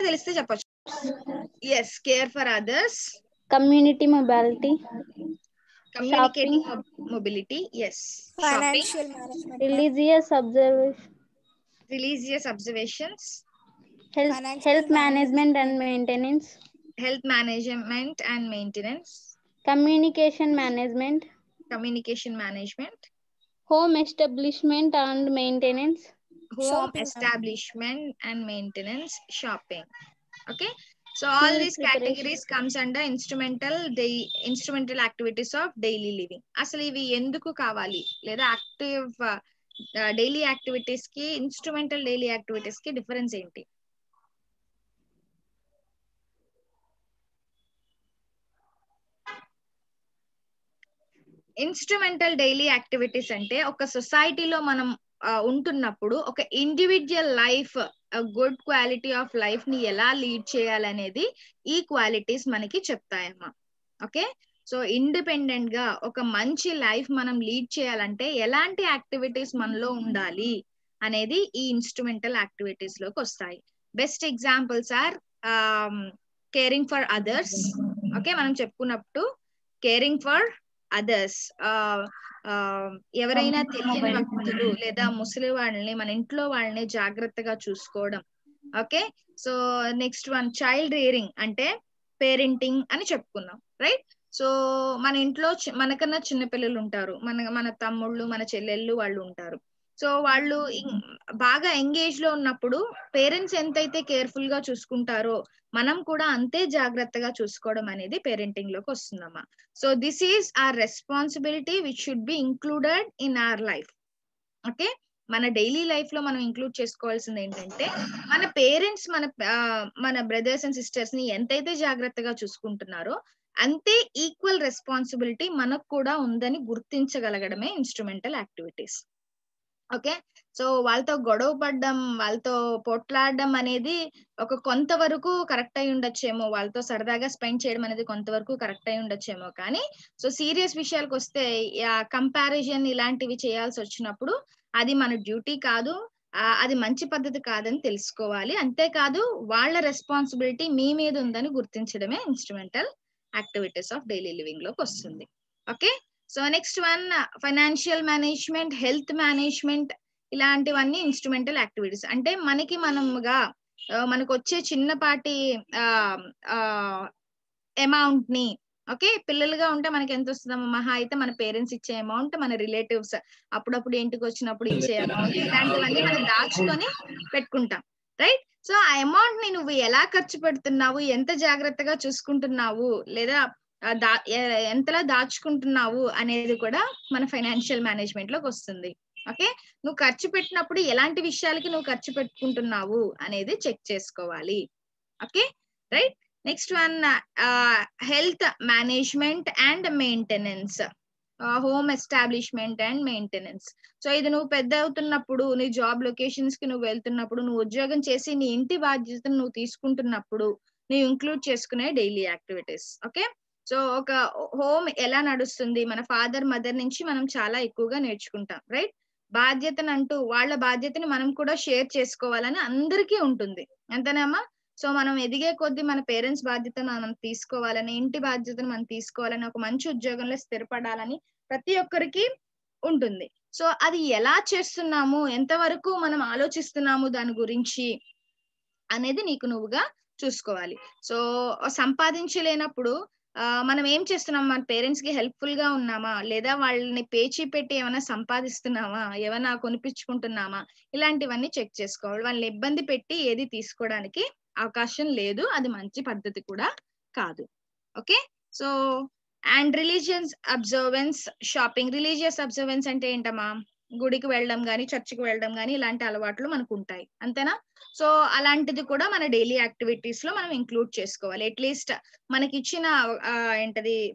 తెలిస్తే చెప్పొచ్చు. Yes, care for others, community mobility, communicating shopping, mobility, yes, shopping, financial management, religious observation, religious observations, health management and maintenance, health management and maintenance, communication management, communication management, home establishment and maintenance, home Shopping establishment and maintenance, shopping. Okay, so all Food these preparation. categories comes under instrumental activities of daily living. అసలు ఇవి ఎందుకు కావాలి, లేదా active daily activities కి instrumental daily activities కి difference ఏంటి? Instrumental daily activities అంటే ఒక సొసైటీలో మనం ఉంటున్నప్పుడు ఒక individual life, good quality of life ని ఎలా లీడ్ చేయాలనేది ఈ క్వాలిటీస్ మనకి చెప్తాయమ్మా. ఓకే, సో ఇండిపెండెంట్ గా ఒక మంచి లైఫ్ మనం లీడ్ చేయాలంటే ఎలాంటి యాక్టివిటీస్ మనలో ఉండాలి అనేది ఈ ఇన్స్ట్రుమెంటల్ యాక్టివిటీస్ లోకి వస్తాయి. Best examples are caring for others. Okay, మనం చెప్పుకున్నప్పుడు కేరింగ్ ఫర్ అదర్స్, ఎవరైనా తెలియని వ్యక్తులు లేదా ముసలి వాళ్ళని, మన ఇంట్లో వాళ్ళని జాగ్రత్తగా చూసుకోవడం. Okay, so next one child rearing అంటే పేరెంటింగ్ అని చెప్పుకున్నాం, రైట్? సో మన ఇంట్లో మనకన్నా చిన్నపిల్లలు ఉంటారు, మన తమ్ముళ్ళు, మన చెల్లెళ్ళు వాళ్ళు ఉంటారు. సో వాళ్ళు బాగా ఎంగేజ్ లో ఉన్నప్పుడు పేరెంట్స్ ఎంతైతే కేర్ఫుల్ గా చూసుకుంటారో మనం కూడా అంతే జాగ్రత్తగా చూసుకోవడం అనేది పేరెంటింగ్ లోకి వస్తుందమ్మా. So this is our responsibility which should be included in our life. Okay, మన డైలీ లైఫ్ లో మనం ఇంక్లూడ్ చేసుకోవాల్సింది ఏంటంటే మన పేరెంట్స్ మన బ్రదర్స్ అండ్ సిస్టర్స్ ని ఎంతైతే జాగ్రత్తగా చూసుకుంటున్నారో అంతే ఈక్వల్ రెస్పాన్సిబిలిటీ మనకు కూడా ఉందని గుర్తించగలగడమే ఇన్స్ట్రుమెంటల్ యాక్టివిటీస్. ఓకే, సో వాళ్ళతో గొడవ పడ్డం, వాళ్ళతో పొట్లాడడం అనేది ఒక కొంతవరకు కరెక్ట్ అయి ఉండొచ్చేమో, వాళ్ళతో సరదాగా స్పెండ్ చేయడం అనేది కొంతవరకు కరెక్ట్ అయి ఉండొచ్చేమో, కానీ సో సీరియస్ విషయాలకు వస్తే కంపారిజన్ ఇలాంటివి చేయాల్సి వచ్చినప్పుడు అది మన డ్యూటీ కాదు, అది మంచి పద్ధతి కాదని తెలుసుకోవాలి. అంతేకాదు వాళ్ళ రెస్పాన్సిబిలిటీ మీ మీద ఉందని గుర్తించడమే instrumental activities of daily living లోకి వస్తుంది. Okay, so next one financial management, health management, ఇలాంటివన్నీ ఇన్స్ట్రుమెంటల్ యాక్టివిటీస్. అంటే మనకు వచ్చే చిన్నపాటి అమౌంట్ ని, ఓకే, పిల్లలుగా ఉంటే మనకి ఎంత వస్తుందమ్మా, మహా అయితే మన పేరెంట్స్ ఇచ్చే అమౌంట్, మన రిలేటివ్స్ అప్పుడప్పుడు ఇంటికి వచ్చినప్పుడు ఇచ్చే అమౌంట్, ఇలాంటివన్నీ మనం దాచుకొని పెట్టుకుంటాం, రైట్? సో ఆ అమౌంట్ ని నువ్వు ఎలా ఖర్చు పెడుతున్నావు, ఎంత జాగ్రత్తగా చూసుకుంటున్నావు, లేదా ఎంతలా దాచుకుంటున్నావు అనేది కూడా మన ఫైనాన్షియల్ మేనేజ్మెంట్ లోకి వస్తుంది. ఓకే, నువ్వు ఖర్చు పెట్టినప్పుడు ఎలాంటి విషయాలకి నువ్వు ఖర్చు పెట్టుకుంటున్నావు అనేది చెక్ చేసుకోవాలి. Okay, right? Next one health management and maintenance, home establishment and maintenance. So ఇది నువ్వు పెద్ద అవుతున్నప్పుడు, నీ జాబ్ లొకేషన్స్ కి నువ్వు వెళ్తున్నప్పుడు, నువ్వు ఉద్యోగం చేసి నీ ఇంటి బాధ్యతను నువ్వు తీసుకుంటున్నప్పుడు నువ్వు ఇంక్లూడ్ చేసుకునే డైలీ యాక్టివిటీస్. ఓకే, సో ఒక హోమ్ ఎలా నడుస్తుంది, మన ఫాదర్ మదర్ నుంచి మనం చాలా ఎక్కువగా నేర్చుకుంటాం, రైట్? బాధ్యతను అంటూ వాళ్ళ బాధ్యతని మనం కూడా షేర్ చేసుకోవాలని అందరికీ ఉంటుంది, అంతేనామా? సో మనం ఎదిగే కొద్దీ మన పేరెంట్స్ బాధ్యతను మనం తీసుకోవాలని, ఇంటి బాధ్యతను మనం తీసుకోవాలని, ఒక మంచి ఉద్యోగంలో స్థిరపడాలని ప్రతి ఒక్కరికి ఉంటుంది. సో అది ఎలా చేస్తున్నాము, ఎంతవరకు మనం ఆలోచిస్తున్నాము దాని గురించి అనేది నీకు నువ్వుగా చూసుకోవాలి. సో సంపాదించలేనప్పుడు మనం ఏం చేస్తున్నాం, మన పేరెంట్స్ కి హెల్ప్ఫుల్ గా ఉన్నామా, లేదా వాళ్ళని పేచీ పెట్టి ఏమైనా సంపాదిస్తున్నామా, ఏమైనా కొనిపించుకుంటున్నామా, ఇలాంటివన్నీ చెక్ చేసుకోవాలి. వాళ్ళని ఇబ్బంది పెట్టి ఏది తీసుకోవడానికి అవకాశం లేదు, అది మంచి పద్ధతి కూడా కాదు. Okay, so and religious observance, shopping. Religious observance అంటే ఏంటమ్మా, గుడికి వెళ్ళడం కానీ చర్చికి వెళ్ళడం కానీ ఇలాంటి అలవాట్లు మనకు ఉంటాయి, అంతేనా? సో అలాంటిది కూడా మన డైలీ యాక్టివిటీస్ లో మనం ఇంక్లూడ్ చేసుకోవాలి. అట్లీస్ట్ మనకిచ్చిన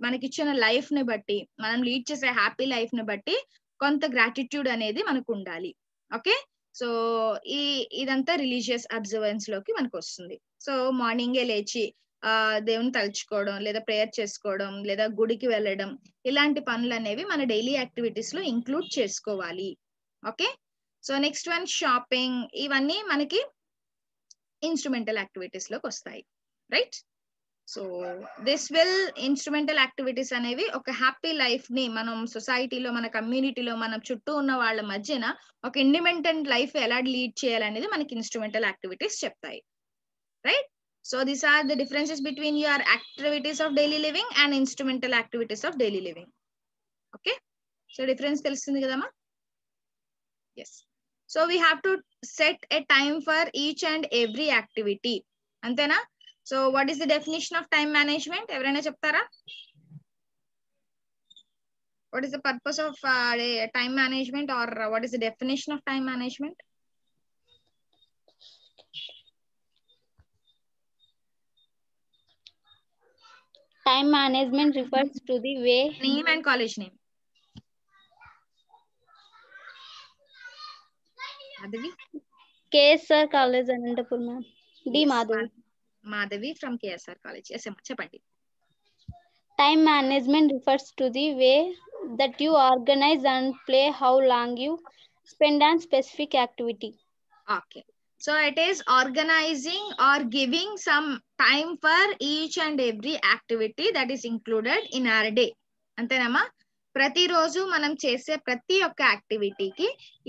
మనకిచ్చిన లైఫ్ ని బట్టి, మనం లీడ్ చేసే హ్యాపీ లైఫ్ ని బట్టి కొంత గ్రాటిట్యూడ్ అనేది మనకు ఉండాలి. ఓకే, సో ఇదంతా రిలీజియస్ అబ్జర్వెన్స్ లోకి మనకు వస్తుంది. సో మార్నింగే లేచి దేవుని తలుచుకోవడం, లేదా ప్రేయర్ చేసుకోవడం, లేదా గుడికి వెళ్ళడం, ఇలాంటి పనులు అనేవి మన డైలీ యాక్టివిటీస్ లో ఇంక్లూడ్ చేసుకోవాలి. Okay, so next one shopping. ఇవన్నీ మనకి ఇన్స్ట్రుమెంటల్ యాక్టివిటీస్ లోకి వస్తాయి, right? So this will instrumental activities అనేవి ఒక హ్యాపీ లైఫ్ ని మనం సొసైటీలో, మన కమ్యూనిటీలో, మన చుట్టూ ఉన్న వాళ్ళ మధ్యన ఒక ఇండిపెండెంట్ లైఫ్ ఎలా లీడ్ చేయాలనేది మనకి ఇన్స్ట్రుమెంటల్ యాక్టివిటీస్ చెప్తాయి, right? So these are the differences between your activities of daily living and instrumental activities of daily living. Okay, so difference తెలుస్తుంది కదమ్మా? Yes. So we have to set a time for each and every activity, అంతేనా? So what is the definition of time management? ఎవరైనా చెప్తారా? What is the purpose of time management, or what is the definition of time management? Time management refers to the way. Name and college name. Madhavi? KSR College Anantapur, ma'am. D. Madhavi. Madhavi from KSR College. Yes, Chapandi. Time management refers to the way that you organize and play how long you spend on specific activity. Okay. So it is organizing or giving some time for each and every activity that is included in our day. అంతేనమ్మా? ప్రతిరోజు మనం చేసే ప్రతి ఒక్క యాక్టివిటీకి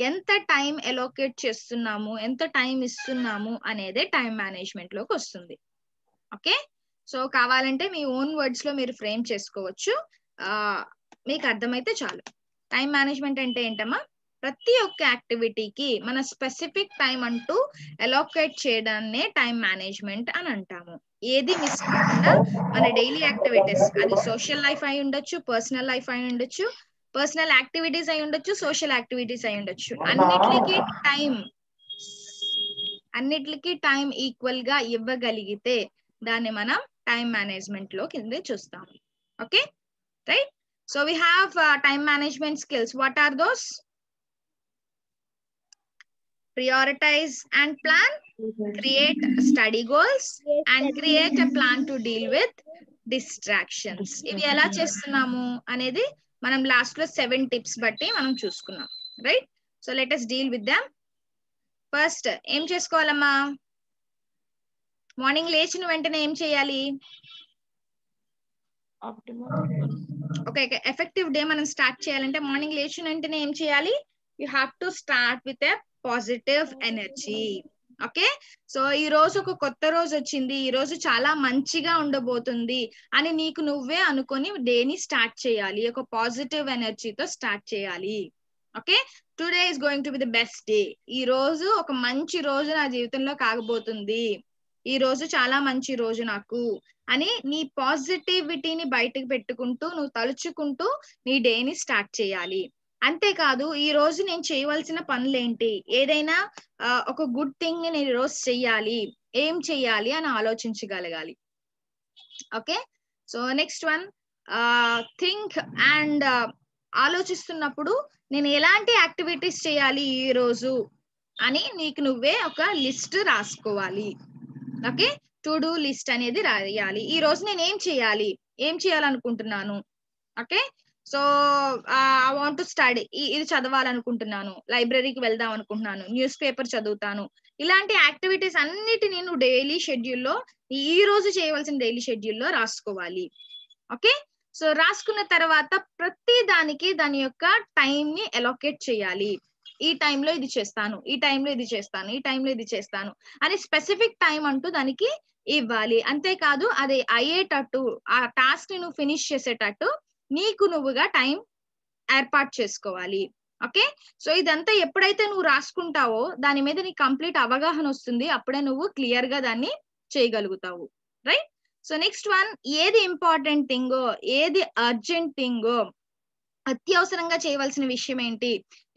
ఎంత time allocate చేస్తున్నాము, ఎంత time ఇస్తున్నాము అనేదే టైం మేనేజ్మెంట్ లోకి వస్తుంది. ఓకే, సో కావాలంటే మీ ఓన్ వర్డ్స్ లో మీరు ఫ్రేమ్ చేసుకోవచ్చు, మీకు అర్థమైతే చాలు. టైం మేనేజ్మెంట్ అంటే ఏంటమ్మా? ప్రతి ఒక్క యాక్టివిటీకి మన స్పెసిఫిక్ టైం అంటూ ఎలోకేట్ చేయడాన్నే టైం మేనేజ్మెంట్ అని అంటాము. ఏది మిస్ కాకుండా మన డైలీ యాక్టివిటీస్, అది సోషల్ లైఫ్ అయి ఉండొచ్చు, పర్సనల్ లైఫ్ అయి ఉండొచ్చు, పర్సనల్ యాక్టివిటీస్ అయి ఉండొచ్చు, సోషల్ యాక్టివిటీస్ అయి ఉండొచ్చు, అన్నిటికీ టైం ఈక్వల్ గా ఇవ్వగలిగితే దాన్ని మనం టైం మేనేజ్మెంట్ లో కింద చూస్తాం. Okay, right? So we have time management skills. What are those? Prioritize and plan, create study goals, and create a plan to deal with distractions. ఇవి ఎలా చేస్తున్నాము అనేది మనం లాస్ట్ లో 7 టిప్స్ బట్టి మనం చూసుకున్నాం, right? So let us deal with them. First ఏం చేసుకోవాలమ్మా? మార్నింగ్ లేచిన వెంటనే ఏం చేయాలి? ఒక ఎఫెక్టివ్ డే మనం స్టార్ట్ చేయాలంటే మార్నింగ్ లేచిన వెంటనే ఏం చేయాలి? You have to start with a positive energy. Okay, so ఈ రోజు ఒక కొత్త రోజు వచ్చింది, ఈ రోజు చాలా మంచిగా ఉండబోతుంది అని నీకు నువ్వే అనుకొని డేని స్టార్ట్ చేయాలి. ఒక పాజిటివ్ ఎనర్జీతో స్టార్ట్ చేయాలి. Okay, today is going to be the best day. ఈ రోజు ఒక మంచి రోజు నా జీవితంలో కాగబోతుంది, ఈ రోజు చాలా మంచి రోజు నాకు అని నీ పాజిటివిటీని బయటకు పెట్టుకుంటూ నువ్వు తలుచుకుంటూ నీ డేని స్టార్ట్ చేయాలి. అంతేకాదు ఈ రోజు నేను చేయవలసిన పనులేంటి, ఏదైనా ఒక గుడ్ థింగ్ ని నేను ఈ రోజు చెయ్యాలి, ఏం చెయ్యాలి అని ఆలోచించగలగాలి. Okay, so next one, think and ఆలోచిస్తున్నప్పుడు నేను ఎలాంటి యాక్టివిటీస్ చేయాలి ఈ రోజు అని నీకు నువ్వే ఒక లిస్ట్ రాసుకోవాలి. ఓకే, టు డూ లిస్ట్ అనేది రాయాలి. ఈ రోజు నేను ఏం చేయాలనుకుంటున్నాను. Okay, so I want to study, ఇది చదవాలనుకుంటున్నాను, లైబ్రరీకి వెళ్దాం అనుకుంటున్నాను, న్యూస్ పేపర్ చదువుతాను. ఇలాంటి యాక్టివిటీస్ అన్నిటిని నువ్వు డైలీ షెడ్యూల్లో, ఈ రోజు చేయవలసిన డైలీ షెడ్యూల్లో రాసుకోవాలి. ఓకే, సో రాసుకున్న తర్వాత ప్రతి దానికి దాని యొక్క టైం ని అలొకేట్ చేయాలి. ఈ టైంలో ఇది చేస్తాను, ఈ టైంలో ఇది చేస్తాను, ఈ టైంలో ఇది చేస్తాను అని స్పెసిఫిక్ టైం అంటూ దానికి ఇవ్వాలి. అంతేకాదు అది అయ్యేటట్టు, ఆ టాస్క్ ని నువ్వు ఫినిష్ చేసేటట్టు నీకు నువ్వుగా టైం ఏర్పాటు చేసుకోవాలి. ఓకే, సో ఇదంతా ఎప్పుడైతే నువ్వు రాసుకుంటావో దాని మీద నీకు కంప్లీట్ అవగాహన వస్తుంది, అప్పుడే నువ్వు క్లియర్ గా దాన్ని చేయగలుగుతావు, రైట్? సో నెక్స్ట్ వన్, ఏది ఇంపార్టెంట్ థింగో, ఏది అర్జెంట్ థింగో, అత్యవసరంగా చేయవలసిన విషయం ఏంటి,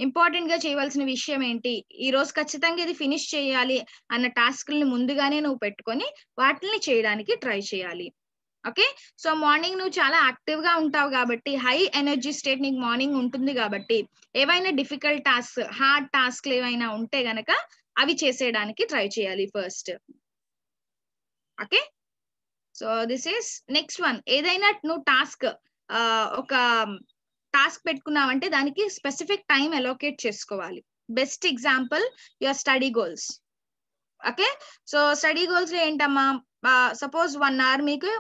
ఇంపార్టెంట్ గా చేయవలసిన విషయం ఏంటి, ఈ రోజు ఖచ్చితంగా ఇది ఫినిష్ చేయాలి అన్న టాస్క్ని ముందుగానే నువ్వు పెట్టుకొని వాటిని చేయడానికి ట్రై చేయాలి. ఓకే, సో మార్నింగ్ నువ్వు చాలా యాక్టివ్ గా ఉంటావు కాబట్టి, హై ఎనర్జీ స్టేట్ నీకు మార్నింగ్ ఉంటుంది కాబట్టి, ఏవైనా డిఫికల్ట్ టాస్క్, హార్డ్ టాస్క్లు ఏవైనా ఉంటే గనక అవి చేసేయడానికి ట్రై చేయాలి first. Okay, so this is next one. ఏదైనా నువ్వు ఒక టాస్క్ పెట్టుకున్నావంటే దానికి స్పెసిఫిక్ టైం అలోకేట్ చేసుకోవాలి. Best example your study goals. Okay. So study goals లో ఏంటమ్మా, సపోజ్ 1 hour మీకు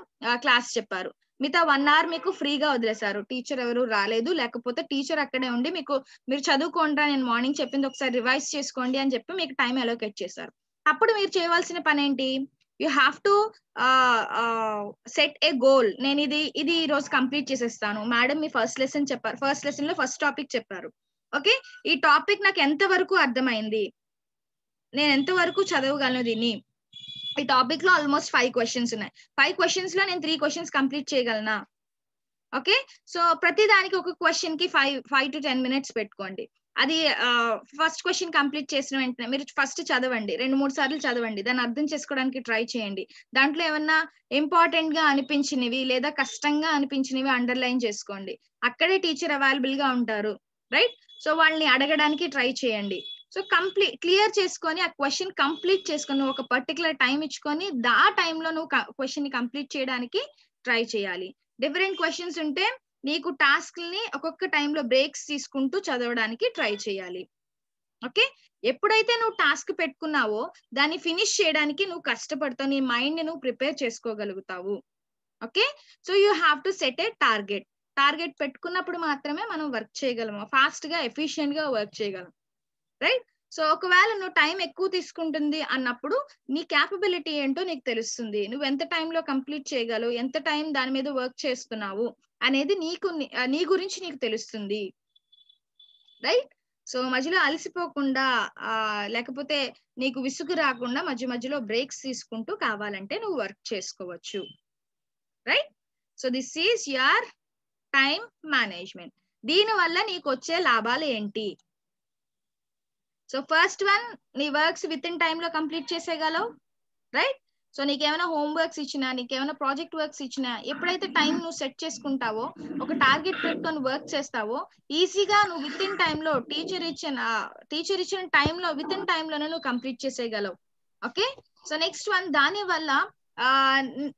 క్లాస్ చెప్పారు, మిగతా 1 hour మీకు ఫ్రీగా వదిలేశారు, టీచర్ ఎవరు రాలేదు, లేకపోతే టీచర్ అక్కడే ఉండి మీకు మీరు చదువుకోండి, నేను మార్నింగ్ చెప్పింది ఒకసారి రివైజ్ చేసుకోండి అని చెప్పి మీకు టైం అలోకేట్ చేశారు. అప్పుడు మీరు చేయవలసిన పని ఏంటి, you have to set A goal. నేను ఇది ఈ రోజు కంప్లీట్ చేసేస్తాను. మేడం మీ ఫస్ట్ లెసన్ చెప్పారు, ఫస్ట్ లెసన్ లో ఫస్ట్ టాపిక్ చెప్పారు, ఓకే, ఈ టాపిక్ నాకు ఎంత వరకు అర్థమైంది, నేను ఎంత వరకు చదవగలను దీన్ని, ఈ టాపిక్ లో ఆల్మోస్ట్ 5 questions ఉన్నాయి, 5 questions లో నేను 3 questions కంప్లీట్ చేయగలనా. ఓకే, సో ప్రతి దానికి ఒక క్వశ్చన్ కి 5 to 10 minutes పెట్టుకోండి. అది ఫస్ట్ క్వశ్చన్ కంప్లీట్ చేసిన వెంటనే మీరు ఫస్ట్ చదవండి, 2-3 సార్లు చదవండి, దాన్ని అర్థం చేసుకోవడానికి ట్రై చేయండి. దాంట్లో ఏమన్నా ఇంపార్టెంట్ గా అనిపించినవి లేదా కష్టంగా అనిపించినవి అండర్లైన్ చేసుకోండి. అక్కడే టీచర్ అవైలబుల్ గా ఉంటారు, రైట్. సో వాళ్ళని అడగడానికి ట్రై చేయండి. సో క్లియర్ చేసుకొని ఆ క్వశ్చన్ కంప్లీట్ చేసుకొని ఒక పర్టికులర్ టైం ఇచ్చుకొని ఆ టైంలో నువ్వు క్వశ్చన్ ని కంప్లీట్ చేయడానికి ట్రై చేయాలి. డిఫరెంట్ క్వశ్చన్స్ ఉంటే నీకు టాస్క్ ని ఒక్కొక్క టైంలో బ్రేక్స్ తీసుకుంటూ చదవడానికి ట్రై చేయాలి. ఓకే, ఎప్పుడైతే నువ్వు టాస్క్ పెట్టుకున్నావో దాన్ని ఫినిష్ చేయడానికి నువ్వు కష్టపడతావు, నీ మైండ్ ని నువ్వు ప్రిపేర్ చేసుకోగలుగుతావు. Okay, so you have to set a target పెట్టుకున్నప్పుడు మాత్రమే మనం వర్క్ చేయగలము, ఫాస్ట్ గా ఎఫిషియెంట్ గా వర్క్ చేయగలం, రైట్. సో ఒకవేళ నువ్వు టైం ఎక్కువ తీసుకుంటుంది అన్నప్పుడు నీ క్యాపబిలిటీ ఏంటో నీకు తెలుస్తుంది, నువ్వు ఎంత టైంలో కంప్లీట్ చేయగలవు, ఎంత టైం దాని మీద వర్క్ చేస్తున్నావు అనేది నీ గురించి నీకు తెలుస్తుంది, రైట్. సో మధ్యలో అలసిపోకుండా లేకపోతే నీకు విసుగు రాకుండా మధ్య మధ్యలో బ్రేక్స్ తీసుకుంటూ కావాలంటే నువ్వు వర్క్ చేసుకోవచ్చు, right. So this is your time management. దీని వల్ల నీకు వచ్చే లాభాలు ఏంటి? సో ఫస్ట్ వన్, నీ వర్క్స్ విత్ ఇన్ టైమ్ లో కంప్లీట్ చేసేయగలవు, రైట్. సో నీకేమైనా హోమ్ వర్క్స్ ఇచ్చినా, నీకేమైనా ప్రాజెక్ట్ వర్క్స్ ఇచ్చినా, ఎప్పుడైతే టైం నువ్వు సెట్ చేసుకుంటావో, ఒక టార్గెట్ పెట్టుకొని వర్క్ చేస్తావో, ఈజీగా నువ్వు విత్ ఇన్ టైమ్ లో టీచర్ ఇచ్చిన టైంలో విత్ ఇన్ టైమ్ లోనే నువ్వు కంప్లీట్ చేసేయగలవు. ఓకే, సో నెక్స్ట్ వన్, దాని వల్ల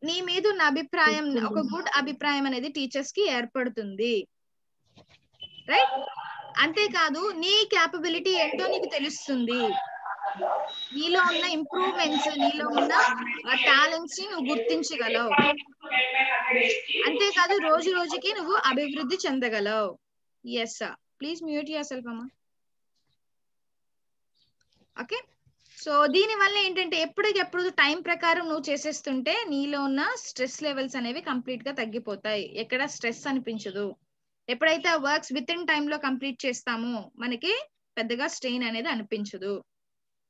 నీ మీద ఉన్న అభిప్రాయం, ఒక గుడ్ అభిప్రాయం అనేది టీచర్స్ కి ఏర్పడుతుంది, రైట్. అంతేకాదు నీ క్యాపబిలిటీ ఏంటో నీకు తెలుస్తుంది, నీలో ఉన్న ఇంప్రూవ్మెంట్స్, నీలో ఉన్న టాలెంట్స్ ని నువ్వు గుర్తించగలవు. అంతేకాదు రోజు రోజుకి నువ్వు అభివృద్ధి చెందగలవు. Yes sir, please mute yourself అమ్మా. ఓకే, సో దీని వల్ల ఏంటంటే ఎప్పటికెప్పుడు టైం ప్రకారం నువ్వు చేసేస్తుంటే నీలో ఉన్న స్ట్రెస్ లెవెల్స్ అనేవి కంప్లీట్ గా తగ్గిపోతాయి, ఎక్కడ స్ట్రెస్ అనిపించదు. ఎప్పుడైతే వర్క్స్ విత్ ఇన్ టైమ్ లో కంప్లీట్ చేస్తామో మనకి పెద్దగా స్ట్రెయిన్ అనేది అనిపించదు.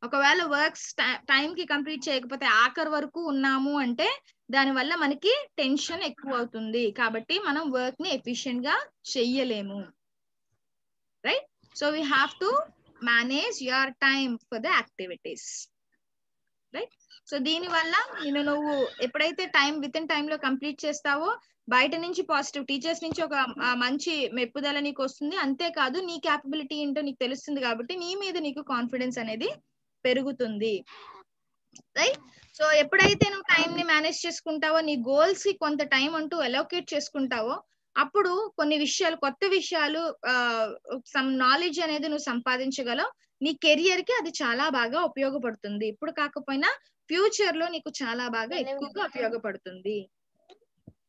ఒకవేళ వర్క్స్ టైం కి కంప్లీట్ చేయకపోతే ఆఖరి వరకు ఉన్నాము అంటే దాని వల్ల మనకి టెన్షన్ ఎక్కువ అవుతుంది, కాబట్టి మనం వర్క్ ని ఎఫిషియెంట్ గా చెయ్యలేము, right. So we have to manage your time for the activities, right. So దీని వల్ల నువ్వు ఎప్పుడైతే టైం విత్ ఇన్ టైమ్ లో కంప్లీట్ చేస్తావో బయట నుంచి పాజిటివ్ టీచర్స్ నుంచి ఒక మంచి మెప్పుదల నీకు వస్తుంది. అంతేకాదు నీ క్యాపబిలిటీ ఏంటో నీకు తెలుస్తుంది కాబట్టి నీ మీద నీకు కాన్ఫిడెన్స్ అనేది పెరుగుతుంది, రైట్. సో ఎప్పుడైతే నువ్వు టైం ని మేనేజ్ చేసుకుంటావో, నీ గోల్స్ కి కొంత టైం అంటూ అలోకేట్ చేసుకుంటావో, అప్పుడు కొన్ని విషయాలు, కొత్త విషయాలు, సమ్ నాలెడ్జ్ అనేది నువ్వు సంపాదించగలవు. నీ కెరియర్ కి అది చాలా బాగా ఉపయోగపడుతుంది, ఇప్పుడు కాకపోయినా ఫ్యూచర్ లో నీకు చాలా బాగా ఎక్కువగా ఉపయోగపడుతుంది,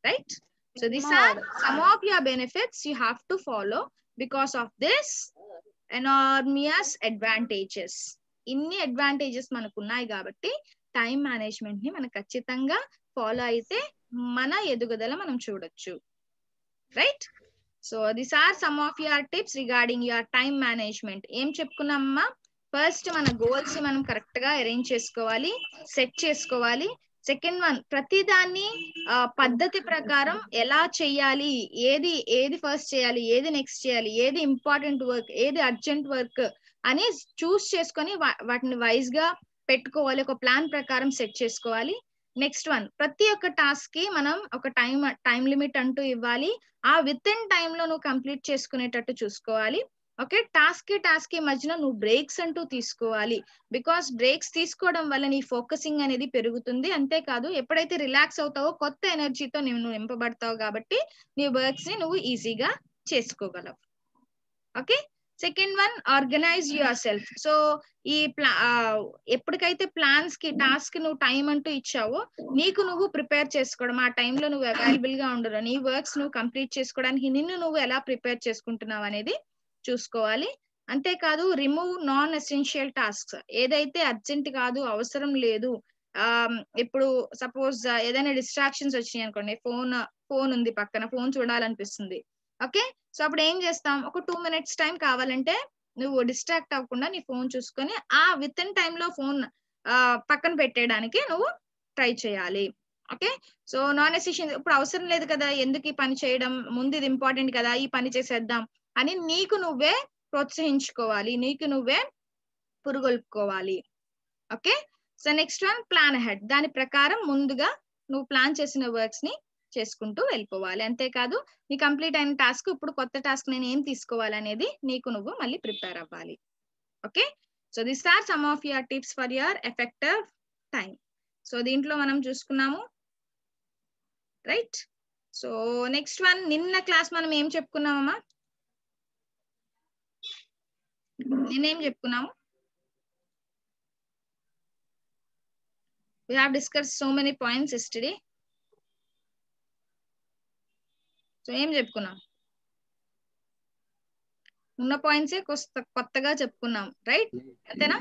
right. So these are some of your benefits you have to follow because of this enormous advantages. ఇన్ని అడ్వాంటేజెస్ మనకు ఉన్నాయి కాబట్టి టైం మేనేజ్మెంట్ ని మనం ఖచ్చితంగా ఫాలో అయితే మన ఎదుగుదల మనం చూడొచ్చు, right. So these are some of your tips regarding your time management. ఏం చెప్పుకున్నామమ్మా? ఫస్ట్ మన గోల్స్ మనం కరెక్ట్ గా అరేంజ్ చేసుకోవాలి, సెట్ చేసుకోవాలి. సెకండ్ వన్, ప్రతిదాన్ని పద్ధతి ప్రకారం ఎలా చెయ్యాలి, ఏది ఫస్ట్ చేయాలి, ఏది నెక్స్ట్ చేయాలి, ఏది ఇంపార్టెంట్ వర్క్, ఏది అర్జెంట్ వర్క్ అని చూస్ చేసుకొని వాటిని వైజ్ గా పెట్టుకోవాలి, ఒక ప్లాన్ ప్రకారం సెట్ చేసుకోవాలి. నెక్స్ట్ వన్, ప్రతి ఒక్క టాస్క్ కి మనం ఒక టైం లిమిట్ అంటూ ఇవ్వాలి, ఆ విత్ ఇన్ టైమ్ లో నువ్వు కంప్లీట్ చేసుకునేటట్టు చూసుకోవాలి. ఓకే, టాస్క్ కి మధ్యలో నువ్వు బ్రేక్స్ అంటూ తీసుకోవాలి, బికాస్ బ్రేక్స్ తీసుకోవడం వల్ల నీ ఫోకసింగ్ అనేది పెరుగుతుంది. అంతేకాదు ఎప్పుడైతే రిలాక్స్ అవుతావో కొత్త ఎనర్జీతో నువ్వు నింపబడతావు కాబట్టి నీ వర్క్స్ ని నువ్వు ఈజీగా చేసుకోగలవు. Okay, second one organize yourself. So ఈ ఎప్పటికైతే ప్లాన్స్ కి టాస్క్ నువ్వు టైం అంటూ ఇచ్చావో నీకు నువ్వు ప్రిపేర్ చేసుకోవడం, ఆ టైంలో నువ్వు అవైలబుల్ గా ఉండడం, నీ వర్క్స్ నువ్వు కంప్లీట్ చేసుకోవడానికి నిన్ను నువ్వు ఎలా ప్రిపేర్ చేసుకుంటున్నావు అనేది చూసుకోవాలి. అంతేకాదు రిమూవ్ నాన్ ఎసెన్షియల్ టాస్క్స్, ఏదైతే అర్జెంట్ కాదు, అవసరం లేదు, ఇప్పుడు సపోజ్ ఏదైనా డిస్ట్రాక్షన్స్ వచ్చినాయి అనుకోండి, ఫోన్ ఉంది పక్కన, ఫోన్ చూడాలనిపిస్తుంది, ఓకే, సో అప్పుడు ఏం చేస్తాం, ఒక 2 minutes టైం కావాలంటే నువ్వు డిస్ట్రాక్ట్ అవ్వకుండా నీ ఫోన్ చూసుకొని ఆ విత్ ఇన్ టైమ్ లో ఫోన్ పక్కన పెట్టేయడానికి నువ్వు ట్రై చేయాలి. ఓకే, సో నాన్ ఎసెన్షియల్, ఇప్పుడు అవసరం లేదు కదా, ఎందుకు ఈ పని చేయడం, ముందు ఇది ఇంపార్టెంట్ కదా, ఈ పని చేసేద్దాం అని నీకు నువ్వే ప్రోత్సహించుకోవాలి, నీకు నువ్వే పురుగొల్పుకోవాలి. Okay, so next one plan ahead, దాని ప్రకారం ముందుగా నువ్వు ప్లాన్ చేసిన వర్క్స్ ని చేసుకుంటూ వెళ్ళిపోవాలి. అంతేకాదు నీ కంప్లీట్ అయిన టాస్క్, ఇప్పుడు కొత్త టాస్క్ నేను ఏం తీసుకోవాలి అనేది నీకు నువ్వు మళ్ళీ ప్రిపేర్ అవ్వాలి. Okay, so this are some of your tips for your effective time. So దీంట్లో మనం చూసుకున్నాము, రైట్. సో నెక్స్ట్ వన్, నిన్న క్లాస్ మనం ఏం చెప్పుకున్నామమ్మా, నిన్నేం చెప్పుకున్నాము? We have discussed so many points yesterday. So ఏం చెప్పుకున్నాం? ఉన్న పాయింట్సే కొత్తగా చెప్పుకున్నాం, రైట్? అంతేనా?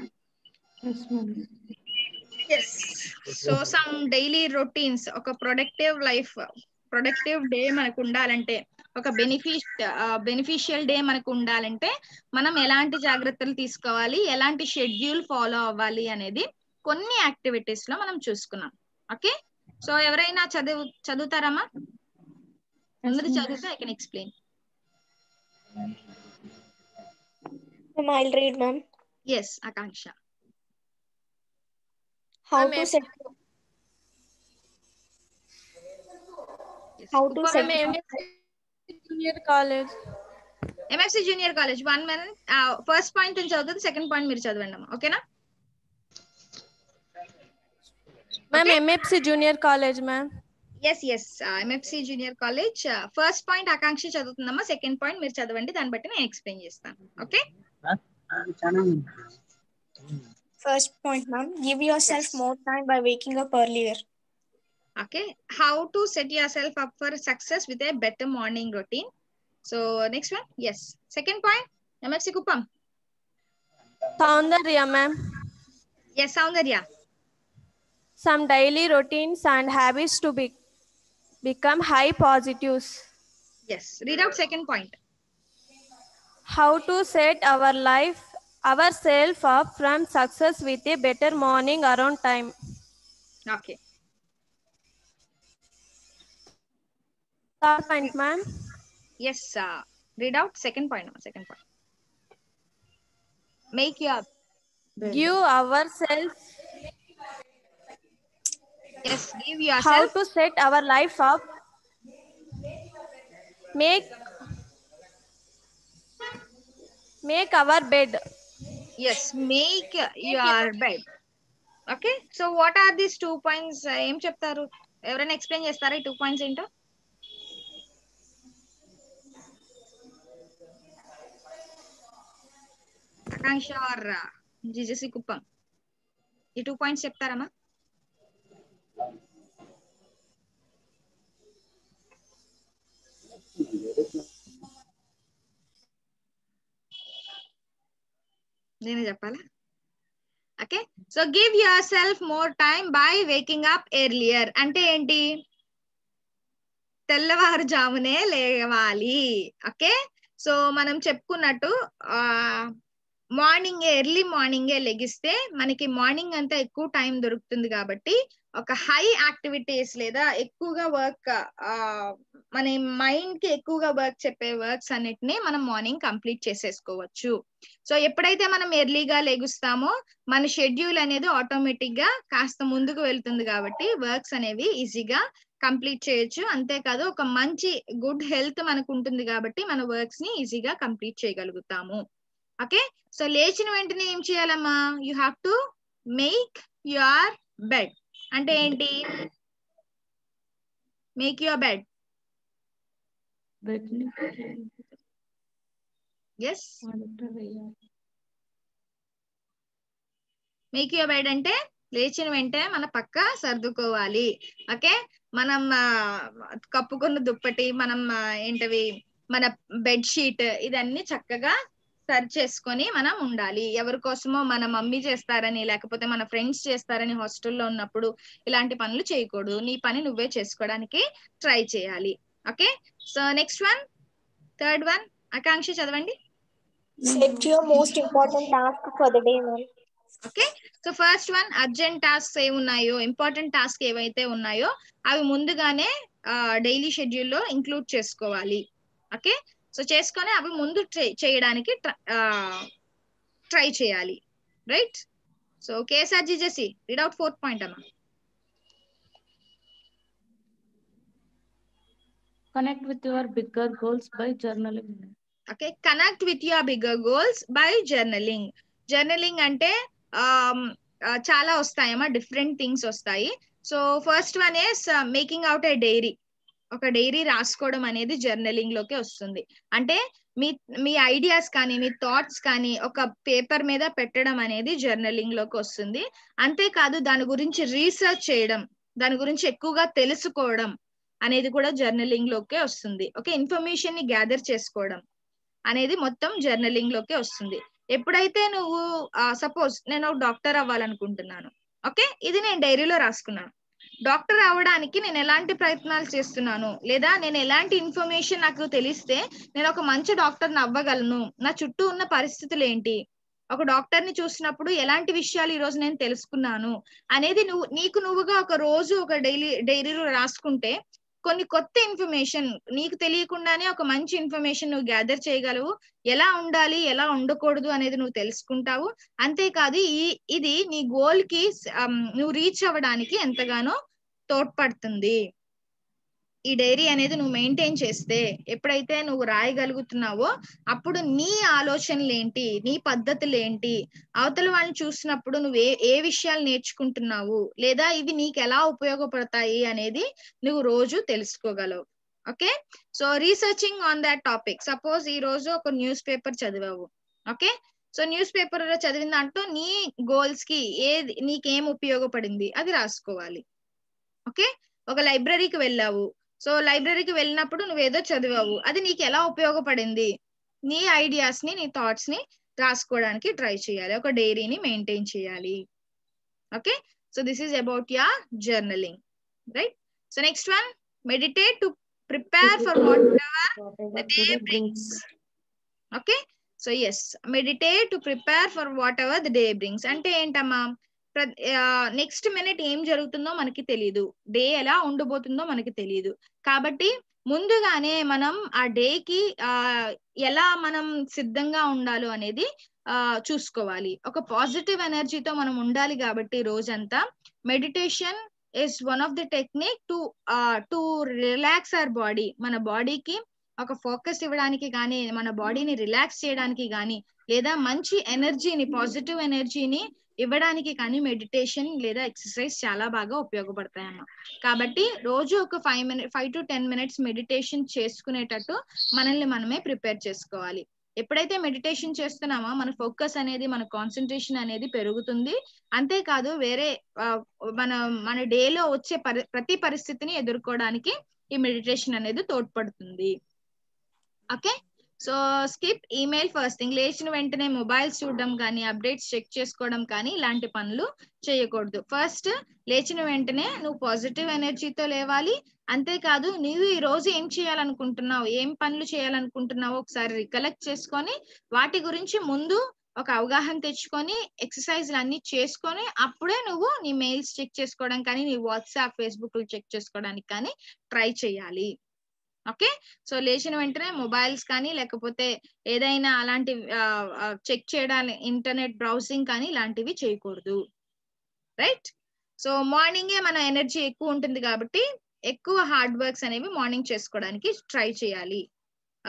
Yes. So some daily routines, ఒక ప్రొడక్టివ్ లైఫ్, ప్రొడక్టివ్ డే మనకు ఉండాలంటే, ఒక బెనిఫిషియల్ డే మనకు ఉండాలంటే మనం ఎలాంటి జాగ్రత్తలు తీసుకోవాలి, ఎలాంటి షెడ్యూల్ ఫాలో అవ్వాలి అనేది కొన్ని యాక్టివిటీస్ లో మనం చూసుకున్నాం. ఓకే, సో ఎవరైనా చదువుతారమ్మా? అందరూ చదివితే I can explain. Ma'am, I'll read, ma'am. Yes, Akanksha. How to set junior college. MFC junior college. 1 minute. First point నేను చదువుతుంది, second point మీరు చదవండి అమ్మా, ఓకేనా? Ma'am, MFC junior college, ma'am. Yes, MFC junior college. First point Akanksha చదువుతుందమ్మా, second point మీరు చదవండి, దాన్ని బట్టి నేను ఎక్స్ప్లెయిన్ చేస్తాను. Okay, First point, ma'am. Give yourself more time by waking up earlier. Okay, how to set yourself up for success with a better morning routine. So next one, yes. Second point, MFC Kuppam. Soundarya, ma'am. Yes, Soundarya. Some daily routines and habits to become high positives. Yes, read out second point. How to set ourselves up from success with a better morning around time. Okay. Third point, ma'am. Yes, read out second point. Make your Give ourselves. Yes, give yourself. How to set our life up. Make our bed. Yes, make your bed. Okay, so what are these 2 points? ఏం చెప్తారు, ఎవరైనా explain చేస్తారా ఈ 2 points ఏంటో? ఆకాంక్ష are జిజసి Kuppam, ఈ 2 points చెప్తారమ్మా? నేనే చెప్పాలా? Okay, so give your self more time by waking up earlier అంటే ఏంటి? తెల్లవారుజామునే లేవాలి. ఓకే, సో మనం చెప్పుకున్నట్టు ఎర్లీ మార్నింగే లెగిస్తే మనకి మార్నింగ్ అంతా ఎక్కువ టైం దొరుకుతుంది, కాబట్టి ఒక హై యాక్టివిటీస్ లేదా ఎక్కువగా వర్క్, మన మైండ్ కి ఎక్కువగా వర్క్ చెప్పే వర్క్స్ అన్నిటిని మనం మార్నింగ్ కంప్లీట్ చేసేసుకోవచ్చు. సో ఎప్పుడైతే మనం ఎర్లీగా లెగుస్తామో మన షెడ్యూల్ అనేది ఆటోమేటిక్ గా కాస్త ముందుకు వెళ్తుంది, కాబట్టి వర్క్స్ అనేవి ఈజీగా కంప్లీట్ చేయొచ్చు. అంతేకాదు ఒక మంచి గుడ్ హెల్త్ మనకు ఉంటుంది, కాబట్టి మన వర్క్స్ ని ఈజీగా కంప్లీట్ చేయగలుగుతాము. ఓకే, సో లేచిన వెంటనే ఏం చేయాలమ్మా? You have to make your bed అంటే ఏంటి? Make your bed yes, make your bed అంటే లేచిన వెంటనే మన పక్క సర్దుకోవాలి. ఓకే, మనం కప్పుకున్న దుప్పటి, మనం ఏంటవి మన బెడ్షీట్ ఇదన్నీ చక్కగా సరి చేసుకొని మనం ఉండాలి. ఎవరి కోసమో మన మమ్మీ చేస్తారని లేకపోతే మన ఫ్రెండ్స్ చేస్తారని హాస్టల్లో ఉన్నప్పుడు ఇలాంటి పనులు చేయకూడదు. నీ పని నువ్వే చేసుకోవడానికి ట్రై చేయాలి. Okay, so next one, third one, Akanksha చదవండి. Set your most important task for the day, ma'am. Okay, so first one, urgent task ఏమున్నాయో, ఇంపార్టెంట్ టాస్క్ ఏవైతే ఉన్నాయో అవి ముందుగానే డైలీ షెడ్యూల్ లో ఇంక్లూడ్ చేసుకోవాలి. ఓకే, సో చేసుకొని అవి ముందు చేయడానికి ట్రై చేయాలి. Right, so KSRG JC read out 4th point అమ్మా. Connect with your bigger goals by journaling. Okay, connect with your bigger goals by journaling. Journaling అంటే చాలా వస్తాయమ్మా, డిఫరెంట్ థింగ్స్ వస్తాయి. So first one is making out a diary. ఒక dairy రాసుకోవడం అనేది journaling లోకి వస్తుంది. అంటే మీ ఐడియాస్ కానీ మీ థాట్స్ కానీ ఒక పేపర్ మీద పెట్టడం అనేది జర్నలింగ్ లోకి వస్తుంది. అంతేకాదు దాని గురించి రీసెర్చ్ చేయడం, దాని గురించి ఎక్కువగా తెలుసుకోవడం అనేది కూడా జర్నలింగ్ లోకే వస్తుంది. ఓకే, ఇన్ఫర్మేషన్ ని గ్యాదర్ చేసుకోవడం అనేది మొత్తం జర్నలింగ్ లోకి వస్తుంది. ఎప్పుడైతే నువ్వు సపోజ్ నేను ఒక డాక్టర్ అవ్వాలనుకుంటున్నాను, ఓకే, ఇది నేను డైరీలో రాసుకున్నాను. డాక్టర్ అవ్వడానికి నేను ఎలాంటి ప్రయత్నాలు చేస్తున్నాను, లేదా నేను ఎలాంటి ఇన్ఫర్మేషన్ నాకు తెలిస్తే నేను ఒక మంచి డాక్టర్ని అవ్వగలను, నా చుట్టూ ఉన్న పరిస్థితులు ఏంటి, ఒక డాక్టర్ ని చూసినప్పుడు ఎలాంటి విషయాలు ఈ రోజు నేను తెలుసుకున్నాను అనేది నీకు నువ్వుగా ఒక రోజు ఒక డైరీలో రాసుకుంటే కొన్ని కొత్త ఇన్ఫర్మేషన్ నీకు తెలియకుండానే ఒక మంచి ఇన్ఫర్మేషన్ నువ్వు గ్యాదర్ చేయగలవు. ఎలా ఉండాలి, ఎలా ఉండకూడదు అనేది నువ్వు తెలుసుకుంటావు. అంతేకాదు ఇది నీ గోల్ కి నువ్వు రీచ్ అవ్వడానికి ఎంతగానో తోడ్పడుతుంది. ఈ డైరీ అనేది నువ్వు మెయింటైన్ చేస్తే, ఎప్పుడైతే నువ్వు రాయగలుగుతున్నావో అప్పుడు నీ ఆలోచనలు ఏంటి, నీ పద్ధతులు ఏంటి, అవతల వాళ్ళని చూసినప్పుడు నువ్వు ఏ విషయాలు నేర్చుకుంటున్నావు, లేదా ఇవి నీకు ఎలా ఉపయోగపడతాయి అనేది నువ్వు రోజు తెలుసుకోగలవు. Okay, so researching on that topic. Suppose ఈ రోజు ఒక న్యూస్ పేపర్ చదివావు. ఓకే, సో న్యూస్ పేపర్ చదివిన దాంట్లో నీ గోల్స్ కి నీకేం ఉపయోగపడింది అది రాసుకోవాలి. ఓకే, ఒక లైబ్రరీకి వెళ్ళావు. సో లైబ్రరీకి వెళ్ళినప్పుడు నువ్వేదో చదివావు, అది నీకు ఎలా ఉపయోగపడింది, నీ ఐడియాస్ ని నీ థాట్స్ ని రాసుకోవడానికి ట్రై చేయాలి. ఒక డైరీని మెయింటైన్ చేయాలి. Okay, so this is about your journaling. Right, so next one, meditate to prepare for whatever the day brings. Okay, so yes, meditate to prepare for whatever the day brings అంటే ఏంటమ్మా, next minute ఏం జరుగుతుందో మనకి తెలియదు, day ఎలా ఉండబోతుందో మనకి తెలియదు. కాబట్టి ముందుగానే మనం ఆ డేకి ఎలా మనం సిద్ధంగా ఉండాలో అనేది చూసుకోవాలి. ఒక పాజిటివ్ ఎనర్జీతో మనం ఉండాలి. కాబట్టి రోజంతా meditation is one of the technique to relax our body. మన బాడీకి ఒక ఫోకస్ ఇవ్వడానికి కానీ, మన బాడీని రిలాక్స్ చేయడానికి కానీ, లేదా మంచి ఎనర్జీని, పాజిటివ్ ఎనర్జీని ఇవ్వడానికి కానీ మెడిటేషన్ లేదా ఎక్సర్సైజ్ చాలా బాగా ఉపయోగపడతాయమ్మా. కాబట్టి రోజు ఒక 5 to 10 minutes మెడిటేషన్ చేసుకునేటట్టు మనల్ని మనమే ప్రిపేర్ చేసుకోవాలి. ఎప్పుడైతే మెడిటేషన్ చేస్తున్నామో మన ఫోకస్ అనేది, మన కాన్సన్ట్రేషన్ అనేది పెరుగుతుంది. అంతేకాదు వేరే మన డేలో వచ్చే ప్రతి పరిస్థితిని ఎదుర్కోవడానికి ఈ మెడిటేషన్ అనేది తోడ్పడుతుంది. Okay, so skip email first thing. లేచిన వెంటనే మొబైల్స్ చూడడం కానీ, అప్డేట్స్ చెక్ చేసుకోవడం కానీ ఇలాంటి పనులు చేయకూడదు. ఫస్ట్ లేచిన వెంటనే నువ్వు పాజిటివ్ ఎనర్జీతో లేవాలి. అంతేకాదు నువ్వు ఈ రోజు ఏం చేయాలనుకుంటున్నావు, ఏం పనులు చేయాలనుకుంటున్నావో ఒకసారి రికలెక్ట్ చేసుకొని వాటి గురించి ముందు ఒక అవగాహన తెచ్చుకొని ఎక్సర్సైజ్లు అన్ని చేసుకొని అప్పుడే నువ్వు నీ మెయిల్స్ చెక్ చేసుకోవడం కానీ, నీ వాట్సాప్, ఫేస్బుక్ చెక్ చేసుకోవడానికి కానీ ట్రై చేయాలి. ఓకే, సో లేచిన వెంటనే మొబైల్స్ కానీ లేకపోతే ఏదైనా అలాంటి చెక్ చేయడానికి ఇంటర్నెట్ బ్రౌజింగ్ కానీ ఇలాంటివి చేయకూడదు. రైట్, సో మార్నింగే మన ఎనర్జీ ఎక్కువ ఉంటుంది కాబట్టి ఎక్కువ హార్డ్ వర్క్స్ అనేవి మార్నింగ్ చేసుకోవడానికి ట్రై చేయాలి.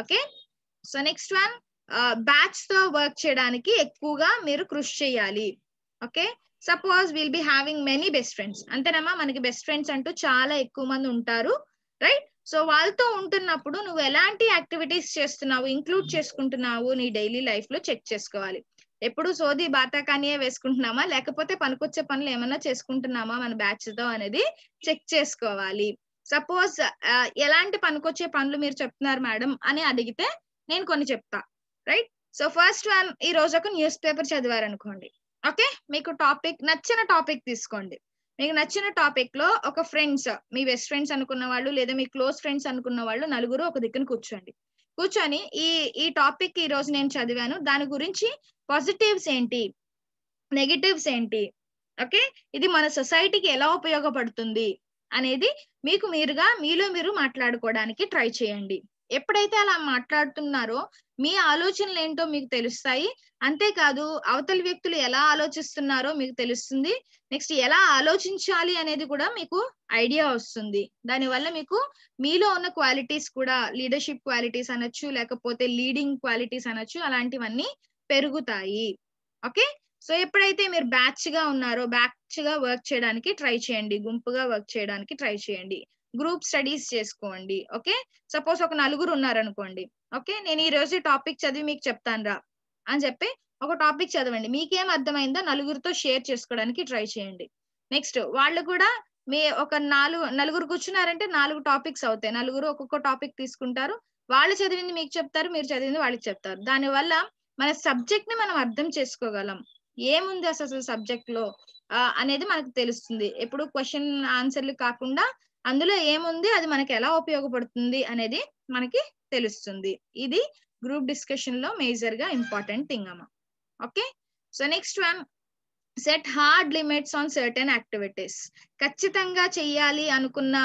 Okay, so next one, batch తో వర్క్ చేయడానికి ఎక్కువగా మీరు కృషి చేయాలి. Okay, suppose will be having many best friends. అంతేనమ్మా, మనకి బెస్ట్ ఫ్రెండ్స్ అంటూ చాలా ఎక్కువ మంది ఉంటారు. రైట్, సో వాళ్ళతో ఉంటున్నప్పుడు నువ్వు ఎలాంటి యాక్టివిటీస్ చేస్తున్నావు, ఇంక్లూడ్ చేసుకుంటున్నావు నీ డైలీ లైఫ్ లో చెక్ చేసుకోవాలి. ఎప్పుడు సోది బాతాకానియే వేసుకుంటున్నామా, లేకపోతే పనికొచ్చే పనులు ఏమన్నా చేసుకుంటున్నామా మన బ్యాచ్ తో అనేది చెక్ చేసుకోవాలి. సపోజ్ ఎలాంటి పనికొచ్చే పనులు మీరు చెప్తున్నారు మేడం అని అడిగితే నేను కొన్ని చెప్తా, రైట్? సో ఫస్ట్ వన్, ఈ రోజు ఒక న్యూస్ పేపర్ చదివారనుకోండి, ఓకే? మీకు టాపిక్ నచ్చిన టాపిక్ తీసుకోండి. మీకు నచ్చిన టాపిక్ లో ఒక ఫ్రెండ్స్, మీ బెస్ట్ ఫ్రెండ్స్ అనుకున్న వాళ్ళు లేదా మీ క్లోజ్ ఫ్రెండ్స్ అనుకున్న వాళ్ళు నలుగురు ఒక దిక్కున కూర్చొని ఈ టాపిక్ ఈ రోజు నేను చదివాను, దాని గురించి పాజిటివ్స్ ఏంటి, నెగటివ్స్ ఏంటి, ఓకే, ఇది మన సొసైటీకి ఎలా ఉపయోగపడుతుంది అనేది మీకు మీరుగా మీలో మీరు మాట్లాడుకోవడానికి ట్రై చేయండి. ఎప్పుడైతే అలా మాట్లాడుతున్నారో మీ ఆలోచనలు ఏంటో మీకు తెలుస్తాయి. అంతేకాదు అవతలి వ్యక్తులు ఎలా ఆలోచిస్తున్నారో మీకు తెలుస్తుంది. నెక్స్ట్ ఎలా ఆలోచించాలి అనేది కూడా మీకు ఐడియా వస్తుంది. దానివల్ల మీకు మీలో ఉన్న క్వాలిటీస్ కూడా, లీడర్షిప్ క్వాలిటీస్ అనొచ్చు, లేకపోతే లీడింగ్ క్వాలిటీస్ అనొచ్చు, అలాంటివన్నీ పెరుగుతాయి. ఓకే, సో ఎప్పుడైతే మీరు బ్యాచ్ గా ఉన్నారో బ్యాచ్ గా వర్క్ చేయడానికి ట్రై చేయండి, గుంపుగా వర్క్ చేయడానికి ట్రై చేయండి, గ్రూప్ స్టడీస్ చేసుకోండి. ఓకే, సపోజ్ ఒక నలుగురు ఉన్నారనుకోండి, ఓకే, నేను ఈ రోజు టాపిక్ చదివి మీకు చెప్తాను రా అని చెప్పి ఒక టాపిక్ చదవండి. మీకేం అర్థమైందో నలుగురితో షేర్ చేసుకోవడానికి ట్రై చేయండి. నెక్స్ట్ వాళ్ళు కూడా మీ ఒక నలుగురు కూర్చున్నారంటే 4 టాపిక్స్ అవుతాయి. నలుగురు ఒక్కొక్క టాపిక్ తీసుకుంటారు, వాళ్ళు చదివింది మీకు చెప్తారు, మీరు చదివింది వాళ్ళకి చెప్తారు. దానివల్ల మన సబ్జెక్ట్ ని మనం అర్థం చేసుకోగలం. ఏముంది అసలు సబ్జెక్ట్ లో అనేది మనకు తెలుస్తుంది. ఎప్పుడు క్వశ్చన్ ఆన్సర్లు కాకుండా అందులో ఏముంది, అది మనకి ఎలా ఉపయోగపడుతుంది అనేది మనకి తెలుస్తుంది. ఇది గ్రూప్ డిస్కషన్ లో మేజర్ గా ఇంపార్టెంట్ థింగ్ అమ్మా. ఓకే, so next one, set hard limits on certain activities. ఖచ్చితంగా చెయ్యాలి అనుకున్న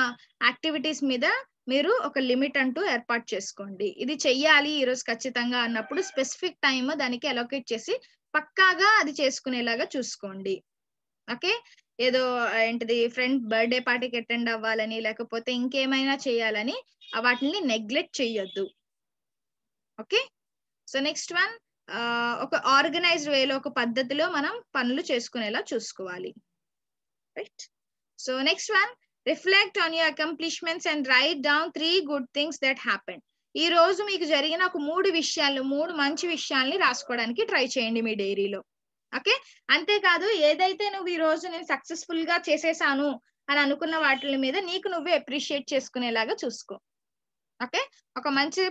యాక్టివిటీస్ మీద మీరు ఒక లిమిట్ అంటూ ఏర్పాటు చేసుకోండి. ఇది చెయ్యాలి ఈరోజు ఖచ్చితంగా అన్నప్పుడు స్పెసిఫిక్ టైం దానికి అలొకేట్ చేసి పక్కాగా అది చేసుకునేలాగా చూసుకోండి. ఓకే, ఏదో ఏంటిది ఫ్రెండ్ బర్త్డే పార్టీకి అటెండ్ అవ్వాలని లేకపోతే ఇంకేమైనా చేయాలని వాటిని నెగ్లెక్ట్ చెయ్యొద్దు. ఓకే, సో నెక్స్ట్ వన్, ఒక ఆర్గనైజ్డ్ వేలో, ఒక పద్ధతిలో మనం పనులు చేసుకునేలా చూసుకోవాలి. Right, so next one, reflect on your accomplishments and right down 3 good things that happen. ఈ రోజు మీకు జరిగిన ఒక 3 మంచి విషయాల్ని రాసుకోవడానికి ట్రై చేయండి మీ డైరీలో. ఓకే, అంతేకాదు ఏదైతే నువ్వు ఈ రోజు నేను సక్సెస్ఫుల్ గా చేసేసాను అని అనుకున్న వాటి మీద నీకు నువ్వే అప్రిషియేట్ చేసుకునేలాగా చూసుకో. ఓకే, ఒక మంచి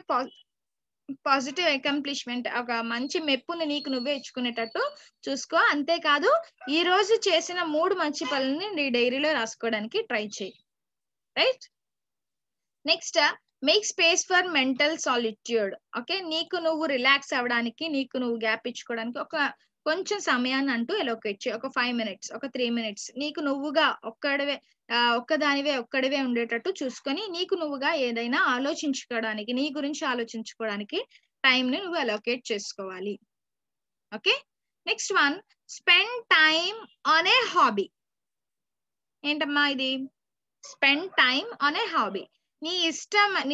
పాజిటివ్ అకంప్లిష్మెంట్, ఒక మంచి మెప్పుని నీకు నువ్వే ఇచ్చుకునేటట్టు చూసుకో. అంతేకాదు ఈ రోజు చేసిన 3 మంచి పనులని నీ డైరీలో రాసుకోవడానికి ట్రై చేయి. Right, next, make space for mental solitude. Okay, నీకు నువ్వు రిలాక్స్ అవ్వడానికి, నీకు నువ్వు గ్యాప్ ఇచ్చుకోవడానికి ఒక కొంచెం సమయాన్ని అంటూ ఎలోకేట్ చేయి. ఒక 5 minutes, ఒక 3 minutes నీకు నువ్వుగా ఒక్కడివే ఉండేటట్టు చూసుకొని నీకు నువ్వుగా ఏదైనా ఆలోచించుకోవడానికి, నీ గురించి ఆలోచించుకోవడానికి టైం ని నువ్వు అలోకేట్ చేసుకోవాలి. Okay, next one, spend time on a hobby. ఏంటమ్మా ఇది? Spend time on a hobby. నీ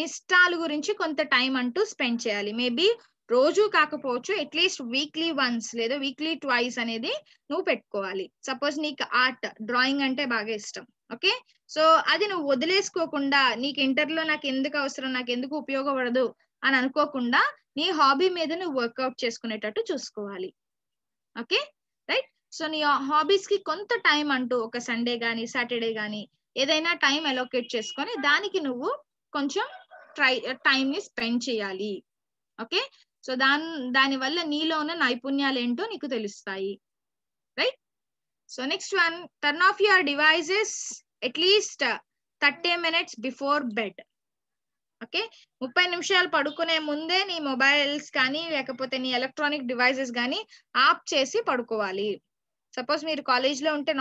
ఇష్టాల గురించి కొంత టైం అంటూ స్పెండ్ చేయాలి. మేబీ రోజు కాకపోవచ్చు, అట్లీస్ట్ వీక్లీ వన్స్ లేదా వీక్లీ ట్వైస్ అనేది నువ్వు పెట్టుకోవాలి. సపోజ్ నీకు ఆర్ట్, డ్రాయింగ్ అంటే బాగా ఇష్టం. ఓకే, సో అది నువ్వు వదిలేసుకోకుండా, నీకు ఇంటర్లో నాకు ఎందుకు అవసరం, నాకు ఎందుకు ఉపయోగపడదు అని అనుకోకుండా నీ హాబీ మీద నువ్వు వర్కౌట్ చేసుకునేటట్టు చూసుకోవాలి. ఓకే, రైట్, సో నీ హాబీస్ కి కొంత టైం అంటూ ఒక సండే గానీ సాటర్డే గానీ ఏదైనా టైం అలోకేట్ చేసుకొని దానికి నువ్వు కొంచెం టైం ని స్పెండ్ చేయాలి. ఓకే, సో దాని వల్ల నీలో ఉన్న నైపుణ్యాలు ఏంటో నీకు తెలుస్తాయి. Right, so next one, turn off your devices at least 30 minutes before bed. Okay, 30 నిమిషాలు పడుకునే ముందే నీ మొబైల్స్ కానీ లేకపోతే నీ ఎలక్ట్రానిక్ డివైజెస్ కానీ ఆఫ్ చేసి పడుకోవాలి. సపోజ్ మీరు కాలేజ్ లో ఉంటే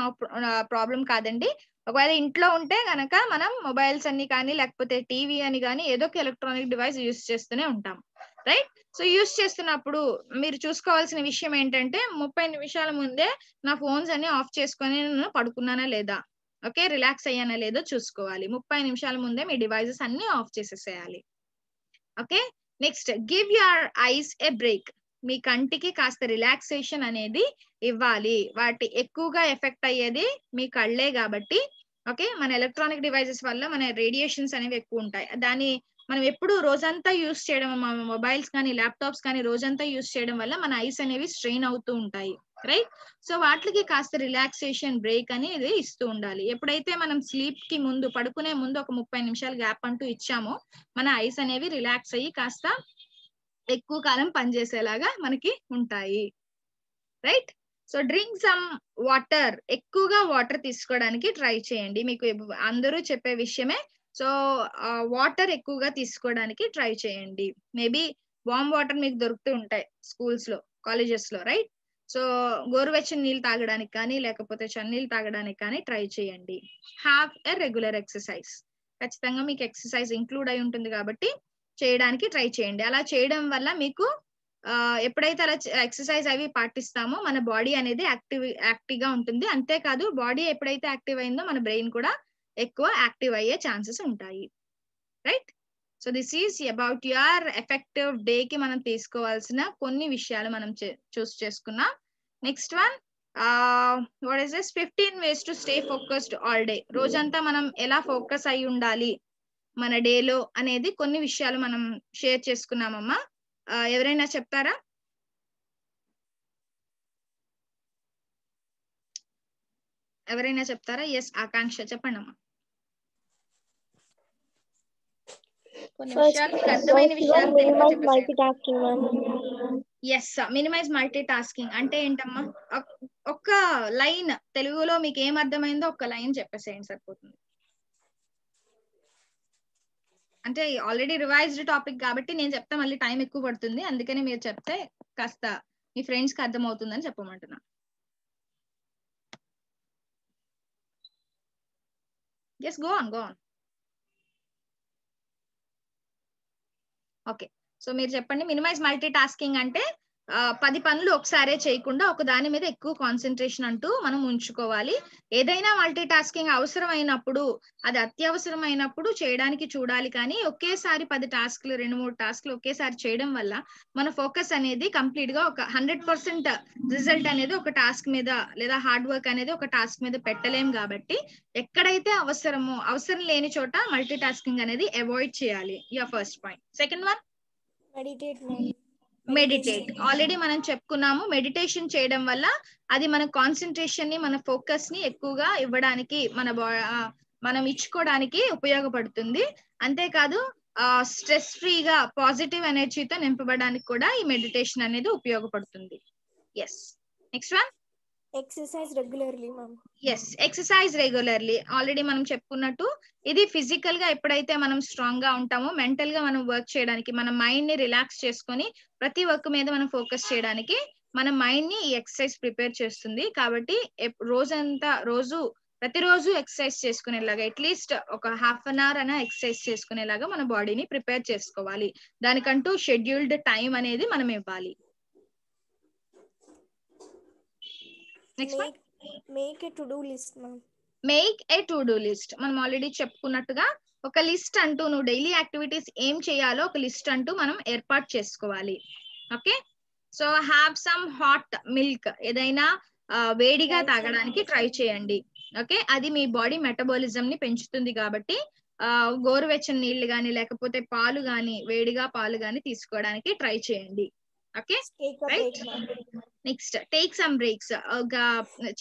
ప్రాబ్లం కాదండి. ఒకవేళ ఇంట్లో ఉంటే గనక మనం మొబైల్స్ అన్ని కానీ లేకపోతే టీవీ అని కానీ ఏదో ఒక ఎలక్ట్రానిక్ డివైస్ యూస్ చేస్తూనే ఉంటాం. రైట్, సో యూస్ చేస్తున్నప్పుడు మీరు చూసుకోవాల్సిన విషయం ఏంటంటే 30 నిమిషాల ముందే నా ఫోన్స్ అన్ని ఆఫ్ చేసుకొని నేను పడుకున్నానా లేదా, ఓకే, రిలాక్స్ అయ్యానా లేదో చూసుకోవాలి. 30 నిమిషాల ముందే మీ డివైజెస్ అన్ని ఆఫ్ చేసేసేయాలి. Okay, next, give your eyes a break. మీ కంటికి కాస్త రిలాక్సేషన్ అనేది ఇవ్వాలి. వాటి ఎక్కువగా ఎఫెక్ట్ అయ్యేది మీ కళ్ళే కాబట్టి ఓకే, మన ఎలక్ట్రానిక్ డివైసెస్ వల్ల మన రేడియేషన్స్ అనేవి ఎక్కువ ఉంటాయి. దాన్ని మనం ఎప్పుడు రోజంతా యూస్ చేయడం, మన మొబైల్స్ కానీ ల్యాప్టాప్స్ కానీ రోజంతా యూస్ చేయడం వల్ల మన ఐస్ అనేవి స్ట్రెయిన్ అవుతూ ఉంటాయి, రైట్? సో వాటికి కాస్త రిలాక్సేషన్ బ్రేక్ అనేది ఇస్తూ ఉండాలి. ఎప్పుడైతే మనం స్లీప్ కి ముందు, పడుకునే ముందు ఒక 30 నిమిషాలు గ్యాప్ అంటూ ఇచ్చామో మన ఐస్ అనేవి రిలాక్స్ అయ్యి కాస్త ఎక్కువ కాలం పనిచేసేలాగా మనకి ఉంటాయి, right? So drink some water, ఎక్కువగా వాటర్ తీసుకోవడానికి ట్రై చేయండి. మీకు అందరూ చెప్పే విషయమే. సో వాటర్ ఎక్కువగా తీసుకోవడానికి ట్రై చేయండి. మేబీ వామ్ వాటర్ మీకు దొరుకుతూ ఉంటాయి స్కూల్స్ లో, కాలేజెస్ లో, రైట్? సో గోరువెచ్చని నీళ్ళు తాగడానికి కానీ లేకపోతే చన్నీళ్ళు తాగడానికి కానీ ట్రై చేయండి. హ్యావ్ ఎ రెగ్యులర్ ఎక్సర్సైజ్, ఖచ్చితంగా మీకు ఎక్సర్సైజ్ ఇంక్లూడ్ అయి ఉంటుంది కాబట్టి చేయడానికి ట్రై చేయండి. అలా చేయడం వల్ల మీకు ఎప్పుడైతే అలా ఎక్సర్సైజ్ అవి పాటిస్తామో మన బాడీ అనేది యాక్టివ్ గా ఉంటుంది. అంతేకాదు బాడీ ఎప్పుడైతే యాక్టివ్ అయిందో మన బ్రెయిన్ కూడా ఎక్కువ యాక్టివ్ అయ్యే ఛాన్సెస్ ఉంటాయి, right? So this is about your effective day కి మనం తీసుకోవాల్సిన కొన్ని విషయాలు మనం చూస్ చేసుకున్నాం. Next one, what is this 15 ways to stay focused all day. రోజంతా మనం ఎలా ఫోకస్ అయి ఉండాలి మన డేలో అనేది కొన్ని విషయాలు మనం షేర్ చేసుకున్నామమ్మా. ఎవరైనా చెప్తారా? ఎవరైనా చెప్తారా? ఎస్, ఆకాంక్ష చెప్పండి అమ్మా. కొన్ని విషయాలు మీకు అర్థమైన విషయాలు ఎస్, మినిమైజ్ మల్టీ టాస్కింగ్ అంటే ఏంటమ్మా? ఒక్క లైన్ తెలుగులో మీకు ఏం అర్థమైందో ఒక్క లైన్ చెప్పేసేయండి సరిపోతుంది. అంటే ఆల్రెడీ రివైజ్డ్ టాపిక్ కాబట్టి నేను చెప్తే మళ్ళీ టైం ఎక్కువ పడుతుంది, అందుకని మీరు చెప్తే కాస్త మీ ఫ్రెండ్స్ కి అర్థం అవుతుందని చెప్పమంటున్నా. Yes, go on. Okay, so మీరు చెప్పండి. మినిమైజ్ మల్టీ టాస్కింగ్ అంటే 10 పనులు ఒకసారే చేయకుండా ఒక దాని మీద ఎక్కువ కాన్సన్ట్రేషన్ అంటూ మనం ఉంచుకోవాలి. ఏదైనా మల్టీ టాస్కింగ్ అవసరమైనప్పుడు, అది అత్యవసరమైనప్పుడు చేయడానికి చూడాలి. కానీ ఒకేసారి 10 టాస్క్లు 2-3 టాస్క్లు ఒకేసారి చేయడం వల్ల మన ఫోకస్ అనేది కంప్లీట్ గా ఒక 100% రిజల్ట్ అనేది ఒక టాస్క్ మీద లేదా హార్డ్ వర్క్ అనేది ఒక టాస్క్ మీద పెట్టలేం. కాబట్టి ఎక్కడైతే అవసరం లేని చోట మల్టీ టాస్కింగ్ అనేది అవాయిడ్ చేయాలి. Your first point. Second one, meditate. Already మనం చెప్పుకున్నాము, మెడిటేషన్ చేయడం వల్ల అది మన కాన్సన్ట్రేషన్ ని, మన ఫోకస్ ని ఎక్కువగా ఇవ్వడానికి, మనం ఇచ్చుకోవడానికి ఉపయోగపడుతుంది. అంతేకాదు స్ట్రెస్ ఫ్రీగా పాజిటివ్ ఎనర్జీతో నింపబడడానికి కూడా ఈ మెడిటేషన్ అనేది ఉపయోగపడుతుంది. Yes, next one, exercise regularly ma'am. Yes, exercise regularly. Already మనం చెప్పుకున్నట్టు ఇది ఫిజికల్ గా ఎప్పుడైతే మనం స్ట్రాంగ్ గా ఉంటామో మెంటల్ గా మనం వర్క్ చేయడానికి, మన మైండ్ ని రిలాక్స్ చేసుకొని ప్రతి వర్క్ మీద మనం ఫోకస్ చేయడానికి మన మైండ్ ని ఈ ఎక్సర్సైజ్ ప్రిపేర్ చేస్తుంది. కాబట్టి ప్రతిరోజు ఎక్సర్సైజ్ చేసుకునేలాగా, అట్లీస్ట్ ఒక హాఫ్ అన్ అవర్ అయినా ఎక్సర్సైజ్ చేసుకునేలాగా మన బాడీని ప్రిపేర్ చేసుకోవాలి. దానికంటూ షెడ్యూల్డ్ టైం అనేది మనం ఇవ్వాలి. Next one, make A to do list ma'am. Make A to do list. మనం ఆల్రెడీ చెప్పుకున్నట్టుగా ఒక లిస్ట్ అంటూ, నువ్వు డైలీ యాక్టివిటీస్ ఏం చేయాలో ఒక లిస్ట్ అంటూ మనం ఏర్పాటు చేసుకోవాలి. Okay, so have some hot milk, ఏదైనా వేడిగా తాగడానికి ట్రై చేయండి. ఓకే, అది మీ బాడీ మెటబాలిజం ని పెంచుతుంది కాబట్టి గోరువెచ్చని నీళ్లు గాని లేకపోతే పాలు గాని, వేడిగా పాలు గాని తీసుకోవడానికి ట్రై చేయండి. Okay, right? Next, take some breaks.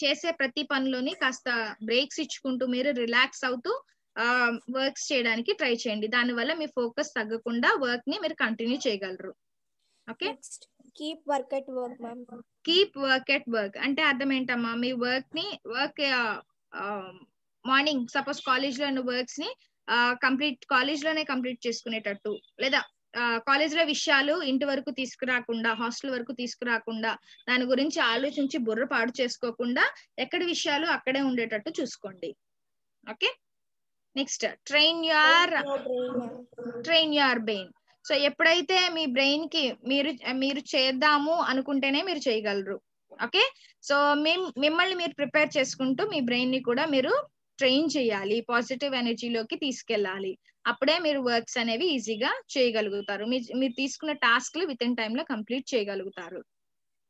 చేసే ప్రతి పనిలోని కాస్త బ్రేక్స్ ఇచ్చుకుంటూ మీరు రిలాక్స్ అవుతూ వర్క్స్ చేయడానికి ట్రై చేయండి. దానివల్ల మీ ఫోకస్ తగ్గకుండా వర్క్ ని మీరు కంటిన్యూ చేయగలరు. Okay, keep work at work ma'am. Keep work at work అంటే అర్థం ఏంటమ్మా? మీ వర్క్ మార్నింగ్ సపోజ్ కాలేజ్ లో వర్క్స్ ని కాలేజ్ లోనే కంప్లీట్ చేసుకునేటట్టు, లేదా కాలేజ్ లో విషయాలు ఇంటి వరకు తీసుకురాకుండా, హాస్టల్ వరకు తీసుకురాకుండా, దాని గురించి ఆలోచించి బుర్ర పాడు చేసుకోకుండా ఎక్కడి విషయాలు అక్కడే ఉండేటట్టు చూసుకోండి. Okay, next, train your brain. So ఎప్పుడైతే మీ బ్రెయిన్ కి మీరు చేద్దాము అనుకుంటేనే మీరు చేయగలరు. ఓకే, సో మిమ్మల్ని మీరు ప్రిపేర్ చేసుకుంటూ మీ బ్రెయిన్ ని కూడా మీరు ట్రైన్ చేయాలి, పాజిటివ్ ఎనర్జీలోకి తీసుకెళ్ళాలి. అప్పుడే మీరు వర్క్స్ అనేవి ఈజీగా చేయగలుగుతారు. మీరు తీసుకున్న టాస్క్లు విత్ ఇన్ టైమ్ లో కంప్లీట్ చేయగలుగుతారు.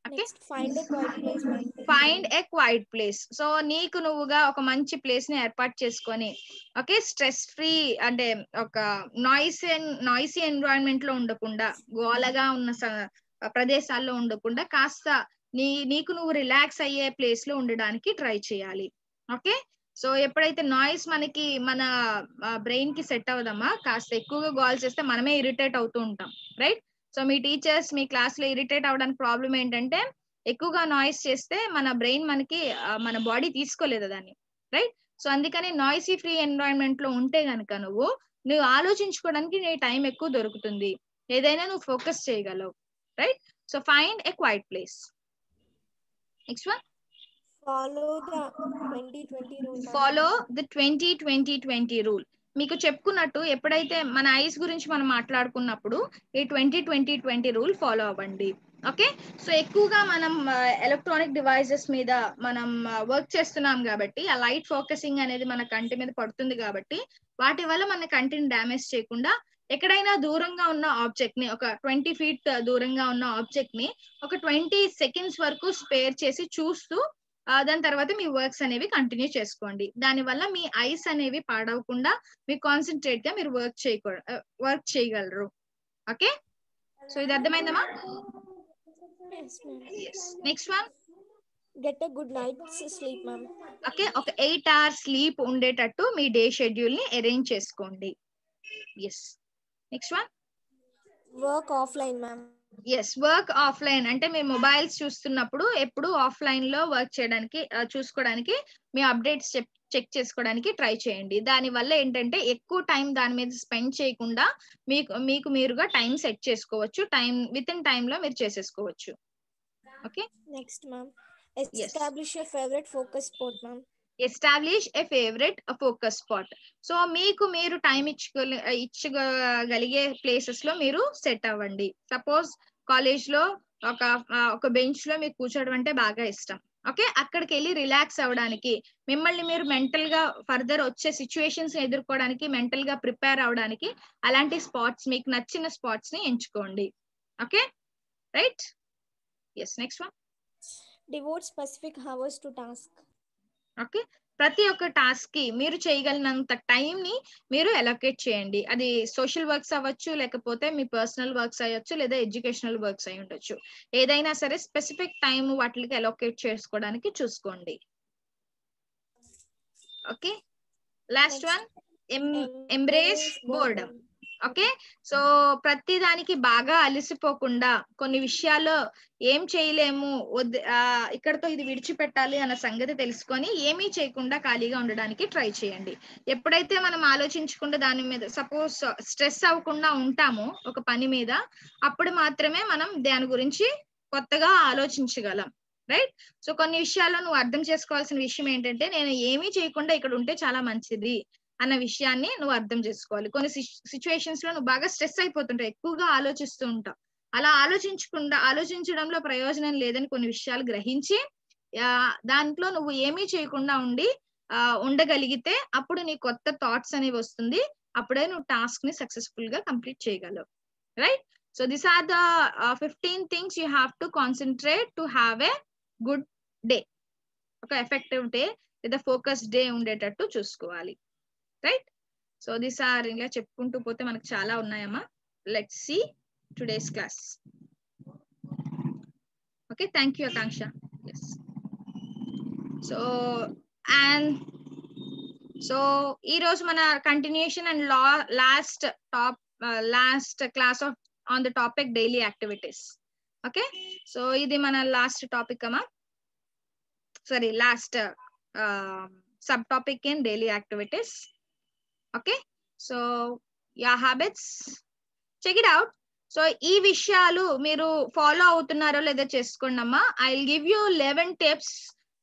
Okay, Next, find a quiet place, ma'am. Find a quiet place. సో నీకు నువ్వుగా ఒక మంచి ప్లేస్ ని ఏర్పాటు చేసుకొని, ఓకే, స్ట్రెస్ ఫ్రీ అంటే ఒక నాయిసీ ఎన్విరాన్మెంట్ లో ఉండకుండా, గోలగా ఉన్న ప్రదేశాల్లో ఉండకుండా కాస్త నీకు నువ్వు రిలాక్స్ అయ్యే ప్లేస్ లో ఉండడానికి ట్రై చేయాలి. ఓకే, సో ఎప్పుడైతే నాయిస్ మనకి మన బ్రెయిన్ కి సెట్ అవ్వదమ్మా, కాస్త ఎక్కువగా గోల్ చేస్తే మనమే ఇరిటేట్ అవుతూ ఉంటాం, రైట్? సో మీ టీచర్స్ మీ క్లాస్ లో ఇరిటేట్ అవ్వడానికి ప్రాబ్లం ఏంటంటే ఎక్కువగా నాయిస్ చేస్తే మన బ్రెయిన్ మనకి మన బాడీ తీసుకోలేదు దాన్ని, రైట్? సో అందుకని నాయిసీ ఫ్రీ ఎన్విరాన్మెంట్ లో ఉంటే గనుక నువ్వు ఆలోచించుకోవడానికి నీ టైం ఎక్కువ దొరుకుతుంది, ఏదైనా నువ్వు ఫోకస్ చేయగలవు, right? So find a quiet place. Next one, Follow the 20-20 rule, ma'am. Follow the 20-20-20 rule. మీకు చెప్పుకున్నట్టు ఎప్పుడైతే మన ఐస్ గురించి మనం మాట్లాడుకున్నప్పుడు ఈ 20-20-20 రూల్ ఫాలో అవ్వండి. ఓకే, సో ఎక్కువగా మనం ఎలక్ట్రానిక్ డివైజెస్ మీద మనం వర్క్ చేస్తున్నాం కాబట్టి ఆ లైట్ ఫోకసింగ్ అనేది మన కంటి మీద పడుతుంది కాబట్టి వాటి వల్ల మన కంటిని డ్యామేజ్ చేయకుండా ఎక్కడైనా దూరంగా ఉన్న ఆబ్జెక్ట్ ని, ఒక 20 feet దూరంగా ఉన్న ఆబ్జెక్ట్ ని ఒక 20 seconds వరకు స్పేర్ చేసి చూస్తూ దాని తర్వాత మీ వర్క్స్ అనేవి కంటిన్యూ చేసుకోండి. దానివల్ల మీ ఐస్ అనేవి పాడవకుండా మీరు కాన్సన్ట్రేట్ గా మీరు వర్క్ చేయగలరు. ఓకే, సో ఇది అర్థమైందమ్మా? Yes, ma'am. Next one, Get a good night's sleep, ma'am. Okay, ఒక 8 hours స్లీప్ ఉండేటట్టు మీ డే షెడ్యూల్ ని అరేంజ్ చేసుకోండి. Yes, next one, Work offline, ma'am. Yes, work offline అంటే మీరు మొబైల్స్ చూస్తున్నప్పుడు ఎప్పుడు ఆఫ్లైన్ లో వర్క్ చేయడానికి చూసుకోవడానికి మీ అప్డేట్స్ చెక్ చేసుకోవడానికి ట్రై చేయండి. దాని వల్ల ఏంటంటే ఎక్కువ టైం దాని మీద స్పెండ్ చేయకుండా మీకు మీరుగా టైం సెట్ చేసుకోవచ్చు, విత్ ఇన్ టైం లో మీరు చేసేసుకోవచ్చు. Okay, Next, ma'am. Establish your favorite focus spot, ma'am. Establish A favourite focus spot. So మీకు మీరు టైం ఇచ్చగలిగే ప్లేసెస్ లో మీరు సెట్ అవ్వండి. సపోజ్ కాలేజ్ లో ఒక బెంచ్ లో మీకు కూర్చోవడం అంటే బాగా ఇష్టం. ఓకే, అక్కడికి వెళ్ళి రిలాక్స్ అవ్వడానికి, మిమ్మల్ని మీరు మెంటల్ గా ఫర్దర్ వచ్చే సిచ్యువేషన్స్ ఎదుర్కోవడానికి మెంటల్ గా ప్రిపేర్ అవడానికి అలాంటి స్పాట్స్, మీకు నచ్చిన స్పాట్స్ ని ఎంచుకోండి. Okay, right? Yes, next one, Devote specific hours to task. Okay, ప్రతి ఒక్క టాస్క్ కి మీరు చేయగలిగినంత టైం ని మీరు అలొకేట్ చేయండి. అది సోషల్ వర్క్స్ అవ్వచ్చు, లేకపోతే మీ పర్సనల్ వర్క్స్ అయ్యొచ్చు, లేదా ఎడ్యుకేషనల్ వర్క్స్ అయి ఉండొచ్చు. ఏదైనా సరే స్పెసిఫిక్ టైం వాటికి అలొకేట్ చేసుకోవడానికి చూసుకోండి. Okay, last one, embrace boredom. Okay, so ప్రతి దానికి బాగా అలసిపోకుండా, కొన్ని విషయాల్లో ఏం చేయలేము, ఇక్కడతో ఇది విడిచిపెట్టాలి అన్న సంగతి తెలుసుకొని ఏమీ చేయకుండా ఖాళీగా ఉండడానికి ట్రై చేయండి. ఎప్పుడైతే మనం ఆలోచించకుండా దాని మీద సపోజ్ స్ట్రెస్ అవ్వకుండా ఉంటామో ఒక పని మీద, అప్పుడు మాత్రమే మనం దాని గురించి కొత్తగా ఆలోచించగలం, రైట్? సో కొన్ని విషయాల్లో నువ్వు అర్థం చేసుకోవాల్సిన విషయం ఏంటంటే నేను ఏమీ చేయకుండా ఇక్కడ ఉంటే చాలా మంచిది అన్న విషయాన్ని నువ్వు అర్థం చేసుకోవాలి. కొన్ని సిచ్యువేషన్స్ లో నువ్వు బాగా స్ట్రెస్ అయిపోతుంటావు, ఎక్కువగా ఆలోచిస్తూ ఉంటావు. అలా ఆలోచించడంలో ప్రయోజనం లేదని కొన్ని విషయాలు గ్రహించి దాంట్లో నువ్వు ఏమీ చేయకుండా ఉండగలిగితే అప్పుడు నీ కొత్త థాట్స్ అనేవి వస్తుంది. అప్పుడే నువ్వు టాస్క్ ని సక్సెస్ఫుల్ గా కంప్లీట్ చేయగలవు, right? So this are the 15 things you have to concentrate to have a good day. ఒక ఎఫెక్టివ్ డే లేదా ఫోకస్ డే ఉండేటట్టు చూసుకోవాలి, రైట్? సో దిస్ ఆర్, ఇలా చెప్పుకుంటూ పోతే మనకు చాలా ఉన్నాయమ్మా. Let's see today's class. Okay, thank you Akanksha. Yes, so ఈ రోజు మన continuation and last class on the topic daily activities. Okay, so ఇది మన లాస్ట్ టాపిక్ అమ్మా, sorry last subtopic in daily activities. Okay, so yeah habits, check it out. So ఈ విషయాలు మీరు follow అవుతున్నారో లేదా చేసుకోండి అమ్మా. I will give you 11 tips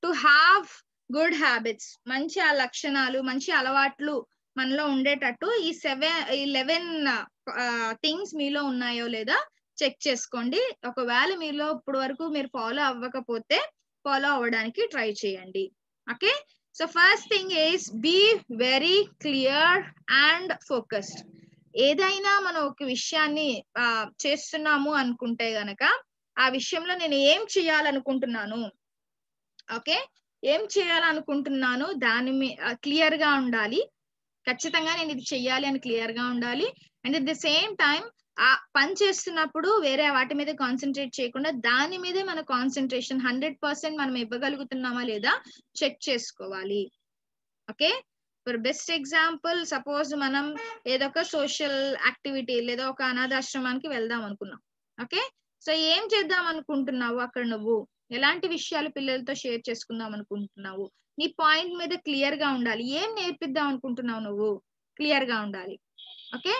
to have good habits. మంచి లక్షణాలు, మంచి అలవాట్లు మనలో ఉండేటట్టు ఈ 11 థింగ్స్ మీలో ఉన్నాయో లేదా చెక్ చేసుకోండి. ఒకవేళ మీలో ఇప్పుడు వరకు మీరు ఫాలో అవ్వకపోతే ఫాలో అవ్వడానికి ట్రై చేయండి. Okay, so first thing is be very clear and focused. ఏదైనా మనం ఒక విషయాన్ని చేస్తున్నాము అనుకుంటే గనక ఆ విషయంలో నేను ఏం చేయాలనుకుంటున్నాను, ఓకే, ఏం చేయాలనుకుంటున్నాను దాని క్లియర్ గా ఉండాలి. ఖచ్చితంగా నేను ఇది చెయ్యాలి అని క్లియర్ గా ఉండాలి. And at the same time ఆ పని చేస్తున్నప్పుడు వేరే వాటి మీద కాన్సన్ట్రేట్ చేయకుండా దాని మీదే మన కాన్సన్ట్రేషన్ 100% మనం ఇవ్వగలుగుతున్నామా లేదా చెక్ చేసుకోవాలి. Okay, for best example suppose మనం ఏదో ఒక సోషల్ యాక్టివిటీ లేదా ఒక అనాథాశ్రమానికి వెళ్దాం అనుకున్నాం. ఓకే, సో ఏం చేద్దాం అనుకుంటున్నావు అక్కడ, నువ్వు ఎలాంటి విషయాలు పిల్లలతో షేర్ చేసుకుందాం అనుకుంటున్నావు, నీ పాయింట్ మీద క్లియర్ గా ఉండాలి. ఏం నేర్పిద్దాం అనుకుంటున్నావు నువ్వు క్లియర్ గా ఉండాలి. ఓకే,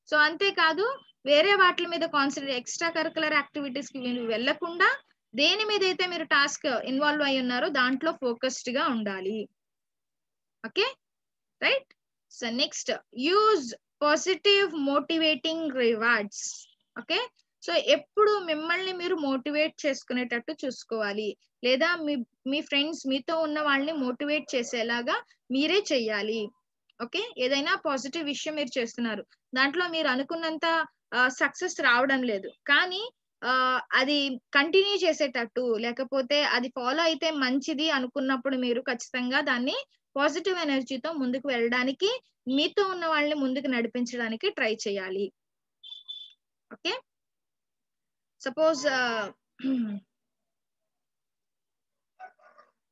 సో అంతేకాదు వేరే వాటి మీద కాన్సన్ట్రేట్, ఎక్స్ట్రా కరికులర్ యాక్టివిటీస్ కి మీరు వెళ్లకుండా దేని మీద అయితే మీరు టాస్క్ ఇన్వాల్వ్ అయి ఉన్నారో దాంట్లో ఫోకస్డ్ గా ఉండాలి. Okay, right. So next, use positive motivating rewards. Okay, so ఎప్పుడు మిమ్మల్ని మీరు మోటివేట్ చేసుకునేటట్టు చూసుకోవాలి, లేదా మీ ఫ్రెండ్స్ మీతో ఉన్న వాళ్ళని మోటివేట్ చేసేలాగా మీరే చెయ్యాలి. ఓకే, ఏదైనా పాజిటివ్ విషయం మీరు చేస్తున్నారు, దాంట్లో మీరు అనుకున్నంత సక్సెస్ రావడం లేదు, కానీ అది కంటిన్యూ చేసేటట్టు లేకపోతే అది ఫాలో అయితే మంచిది అనుకున్నప్పుడు మీరు ఖచ్చితంగా దాన్ని పాజిటివ్ ఎనర్జీతో ముందుకు వెళ్ళడానికి, మీతో ఉన్న వాళ్ళని ముందుకు నడిపించడానికి ట్రై చేయాలి. ఓకే, సపోజ్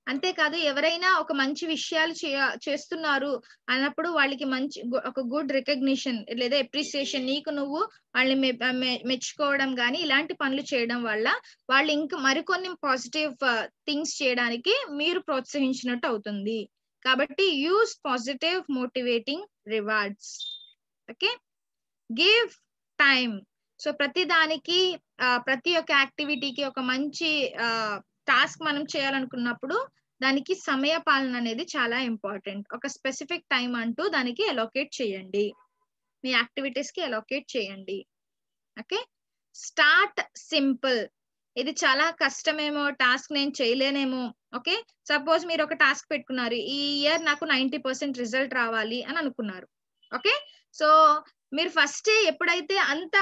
అంతేకాదు ఎవరైనా ఒక మంచి విషయాలు చేస్తున్నారు అన్నప్పుడు వాళ్ళకి మంచి ఒక గుడ్ రికగ్నిషన్ లేదా అప్రిసియేషన్, నీకు నువ్వు వాళ్ళని మెచ్చుకోవడం కానీ ఇలాంటి పనులు చేయడం వల్ల వాళ్ళు ఇంకా మరికొన్ని పాజిటివ్ థింగ్స్ చేయడానికి మీరు ప్రోత్సహించినట్టు అవుతుంది. కాబట్టి use positive motivating rewards. Okay, give time. So ప్రతి దానికి ప్రతి ఒక్క యాక్టివిటీకి ఒక మంచి టాస్క్ మనం చేయాలనుకున్నప్పుడు దానికి సమయ పాలన అనేది చాలా ఇంపార్టెంట్. ఒక స్పెసిఫిక్ టైం అంటూ దానికి అలోకేట్ చేయండి, మీ యాక్టివిటీస్ కి అలోకేట్ చేయండి. Okay, start simple. ఇది చాలా కష్టమేమో, టాస్క్ నేను చేయలేనేమో. ఓకే, సపోజ్ మీరు ఒక టాస్క్ పెట్టుకున్నారు, ఈ ఇయర్ నాకు 90% రిజల్ట్ రావాలి అని అనుకున్నారు. ఓకే, సో మీరు ఫస్ట్ ఎప్పుడైతే అంత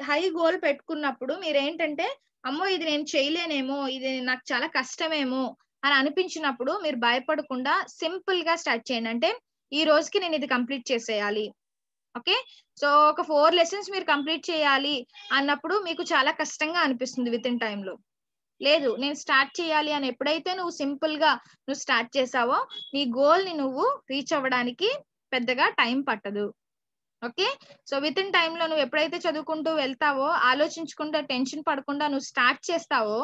హై గోల్ పెట్టుకున్నప్పుడు మీరు ఏంటంటే, అమ్మో ఇది నేను చేయలేనేమో, ఇది నాకు చాలా కష్టమేమో అని అనిపించినప్పుడు మీరు భయపడకుండా సింపుల్ గా స్టార్ట్ చేయండి. అంటే ఈ రోజుకి నేను ఇది కంప్లీట్ చేసేయాలి. ఓకే, సో ఒక 4 లెసన్స్ మీరు కంప్లీట్ చేయాలి అన్నప్పుడు మీకు చాలా కష్టంగా అనిపిస్తుంది విత్ ఇన్ టైంలో. లేదు, నేను స్టార్ట్ చేయాలి అని ఎప్పుడైతే నువ్వు సింపుల్ గా నువ్వు స్టార్ట్ చేసావో నీ గోల్ ని నువ్వు రీచ్ అవ్వడానికి పెద్దగా టైం పట్టదు. Okay, so with in time లో నువ్వు ఎప్పుడైతే చదువుకుంటూ వెళ్తావో, ఆలోచించుకుంటూ టెన్షన్ పడకుండా నువ్వు స్టార్ట్ చేస్తావో,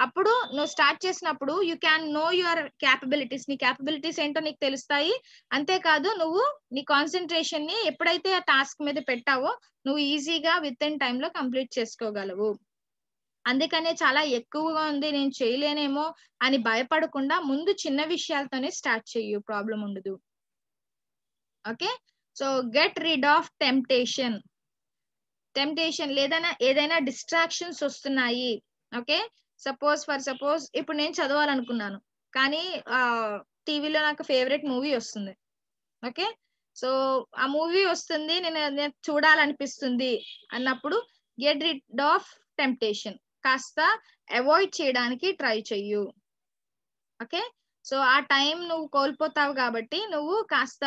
అప్పుడు నువ్వు స్టార్ట్ చేసినప్పుడు you can know your capabilities. నీ క్యాపబిలిటీస్ ఏంటో నీకు తెలుస్తాయి. అంతేకాదు నువ్వు నీ కాన్సన్ట్రేషన్ ని ఎప్పుడైతే ఆ టాస్క్ మీద పెట్టావో నువ్వు ఈజీగా విత్ ఇన్ టైమ్ లో కంప్లీట్ చేసుకోగలవు. అందుకనే చాలా ఎక్కువగా ఉంది నేను చేయలేనేమో అని భయపడకుండా ముందు చిన్న విషయాలతోనే స్టార్ట్ చెయ్యు, ప్రాబ్లం ఉండదు. Okay, so get rid of temptation. లేదన్నా ఏదైనా డిస్ట్రాక్షన్స్ వస్తున్నాయి. ఓకే, సపోజ్ ఇప్పుడు నేను చదవాలనుకున్నాను, కానీ టీవీలో నాకు ఫేవరెట్ మూవీ వస్తుంది. ఓకే, సో ఆ మూవీ వస్తుంది, నేను చూడాలనిపిస్తుంది అన్నప్పుడు గెట్ రిడ్ ఆఫ్ టెంప్టేషన్, కాస్త అవాయిడ్ చేయడానికి ట్రై చెయ్యు. ఓకే, సో ఆ టైం నువ్వు కోల్పోతావు కాబట్టి నువ్వు కాస్త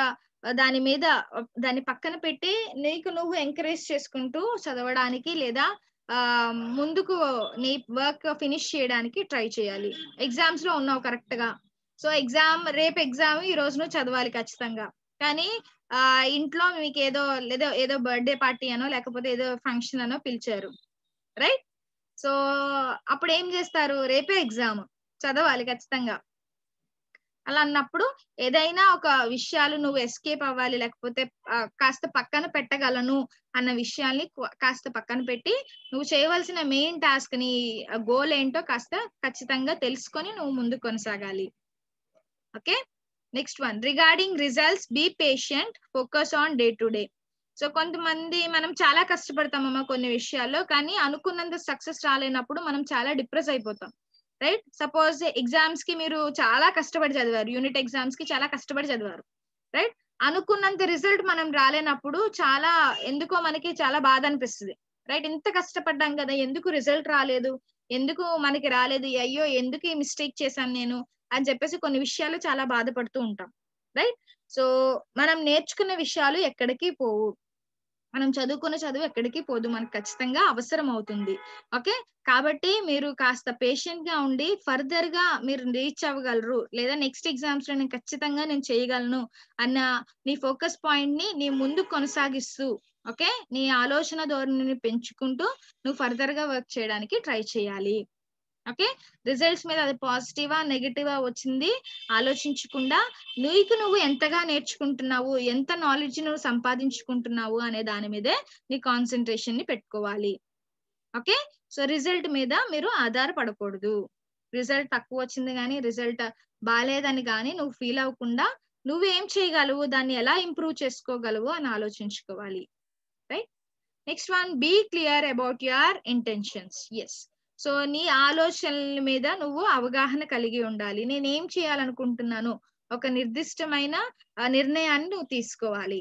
దాన్ని పక్కన పెట్టి నీకు నువ్వు ఎంకరేజ్ చేసుకుంటూ చదవడానికి లేదా ముందుకు నీ వర్క్ ఫినిష్ చేయడానికి ట్రై చేయాలి. ఎగ్జామ్స్ లో ఉన్నావు కరెక్ట్ గా, సో రేపు ఎగ్జామ్ ఈ రోజు నువ్వు చదవాలి ఖచ్చితంగా. కానీ ఇంట్లో మీకు ఏదో బర్త్డే పార్టీ అనో లేకపోతే ఏదో ఫంక్షన్ అనో పిలిచారు, రైట్? సో అప్పుడు ఏం చేస్తారు, రేపే ఎగ్జామ్, చదవాలి ఖచ్చితంగా. అలా అన్నప్పుడు ఏదైనా ఒక విషయాలు నువ్వు ఎస్కేప్ అవ్వాలి లేకపోతే కాస్త పక్కన పెట్టగలను అన్న విషయాల్ని కాస్త పక్కన పెట్టి నువ్వు చేయవలసిన మెయిన్ టాస్క్ ని గోల్ ఏంటో కాస్త ఖచ్చితంగా తెలుసుకొని నువ్వు ముందు కొనసాగాలి. Okay, next one, regarding results be patient, focus on day to day. So కొంతమంది మనం చాలా కష్టపడతామమ్మా కొన్ని విషయాల్లో, కానీ అనుకున్నంత సక్సెస్ రాలేనప్పుడు మనం చాలా డిప్రెస్ అయిపోతాం, రైట్? సపోజ్ ఎగ్జామ్స్ కి మీరు చాలా కష్టపడి చదివారు, యూనిట్ ఎగ్జామ్స్ కి చాలా కష్టపడి చదివారు, రైట్? అనుకున్నంత రిజల్ట్ మనం రాలేనప్పుడు ఎందుకో మనకి చాలా బాధ అనిపిస్తుంది, రైట్? ఇంత కష్టపడ్డాం కదా, ఎందుకు రిజల్ట్ రాలేదు ఎందుకు మనకి రాలేదు, అయ్యో ఎందుకు ఈ మిస్టేక్ చేశాను నేను అని చెప్పేసి కొన్ని విషయాలు చాలా బాధపడుతూ ఉంటాం, రైట్? సో మనం నేర్చుకున్న విషయాలు ఎక్కడికి పోవు, మనం చదువుకున్న చదువు ఎక్కడికి పోదు, మనకు ఖచ్చితంగా అవసరం అవుతుంది. ఓకే, కాబట్టి మీరు కాస్త పేషెంట్ గా ఉండి ఫర్దర్ గా మీరు రీచ్ అవ్వగలరు, లేదా నెక్స్ట్ ఎగ్జామ్స్ లో నేను ఖచ్చితంగా నేను చేయగలను అన్న నీ ఫోకస్ పాయింట్ ని నీ ముందు కొనసాగిస్తూ, ఓకే, నీ ఆలోచన ధోరణిని పెంచుకుంటూ నువ్వు ఫర్దర్ గా వర్క్ చేయడానికి ట్రై చేయాలి. ఓకే, రిజల్ట్స్ మీద అది పాజిటివా నెగటివా వచ్చింది ఆలోచించకుండా నువ్వు ఎంతగా నేర్చుకుంటున్నావు, ఎంత నాలెడ్జ్ నువ్వు సంపాదించుకుంటున్నావు అనే దాని మీదే నీ కాన్సన్ట్రేషన్ ని పెట్టుకోవాలి. ఓకే, సో రిజల్ట్ మీద మీరు ఆధారపడకూడదు. రిజల్ట్ తక్కువ వచ్చింది కానీ రిజల్ట్ బాగాలేదని కానీ నువ్వు ఫీల్ అవ్వకుండా నువ్వేం చేయగలవు, దాన్ని ఎలా ఇంప్రూవ్ చేసుకోగలవు అని ఆలోచించుకోవాలి, right? Next one, be clear about your intentions. Yes, so నీ ఆలోచనల మీద నువ్వు అవగాహన కలిగి ఉండాలి. నేనేం చేయాలనుకుంటున్నాను, ఒక నిర్దిష్టమైన నిర్ణయాన్ని నువ్వు తీసుకోవాలి.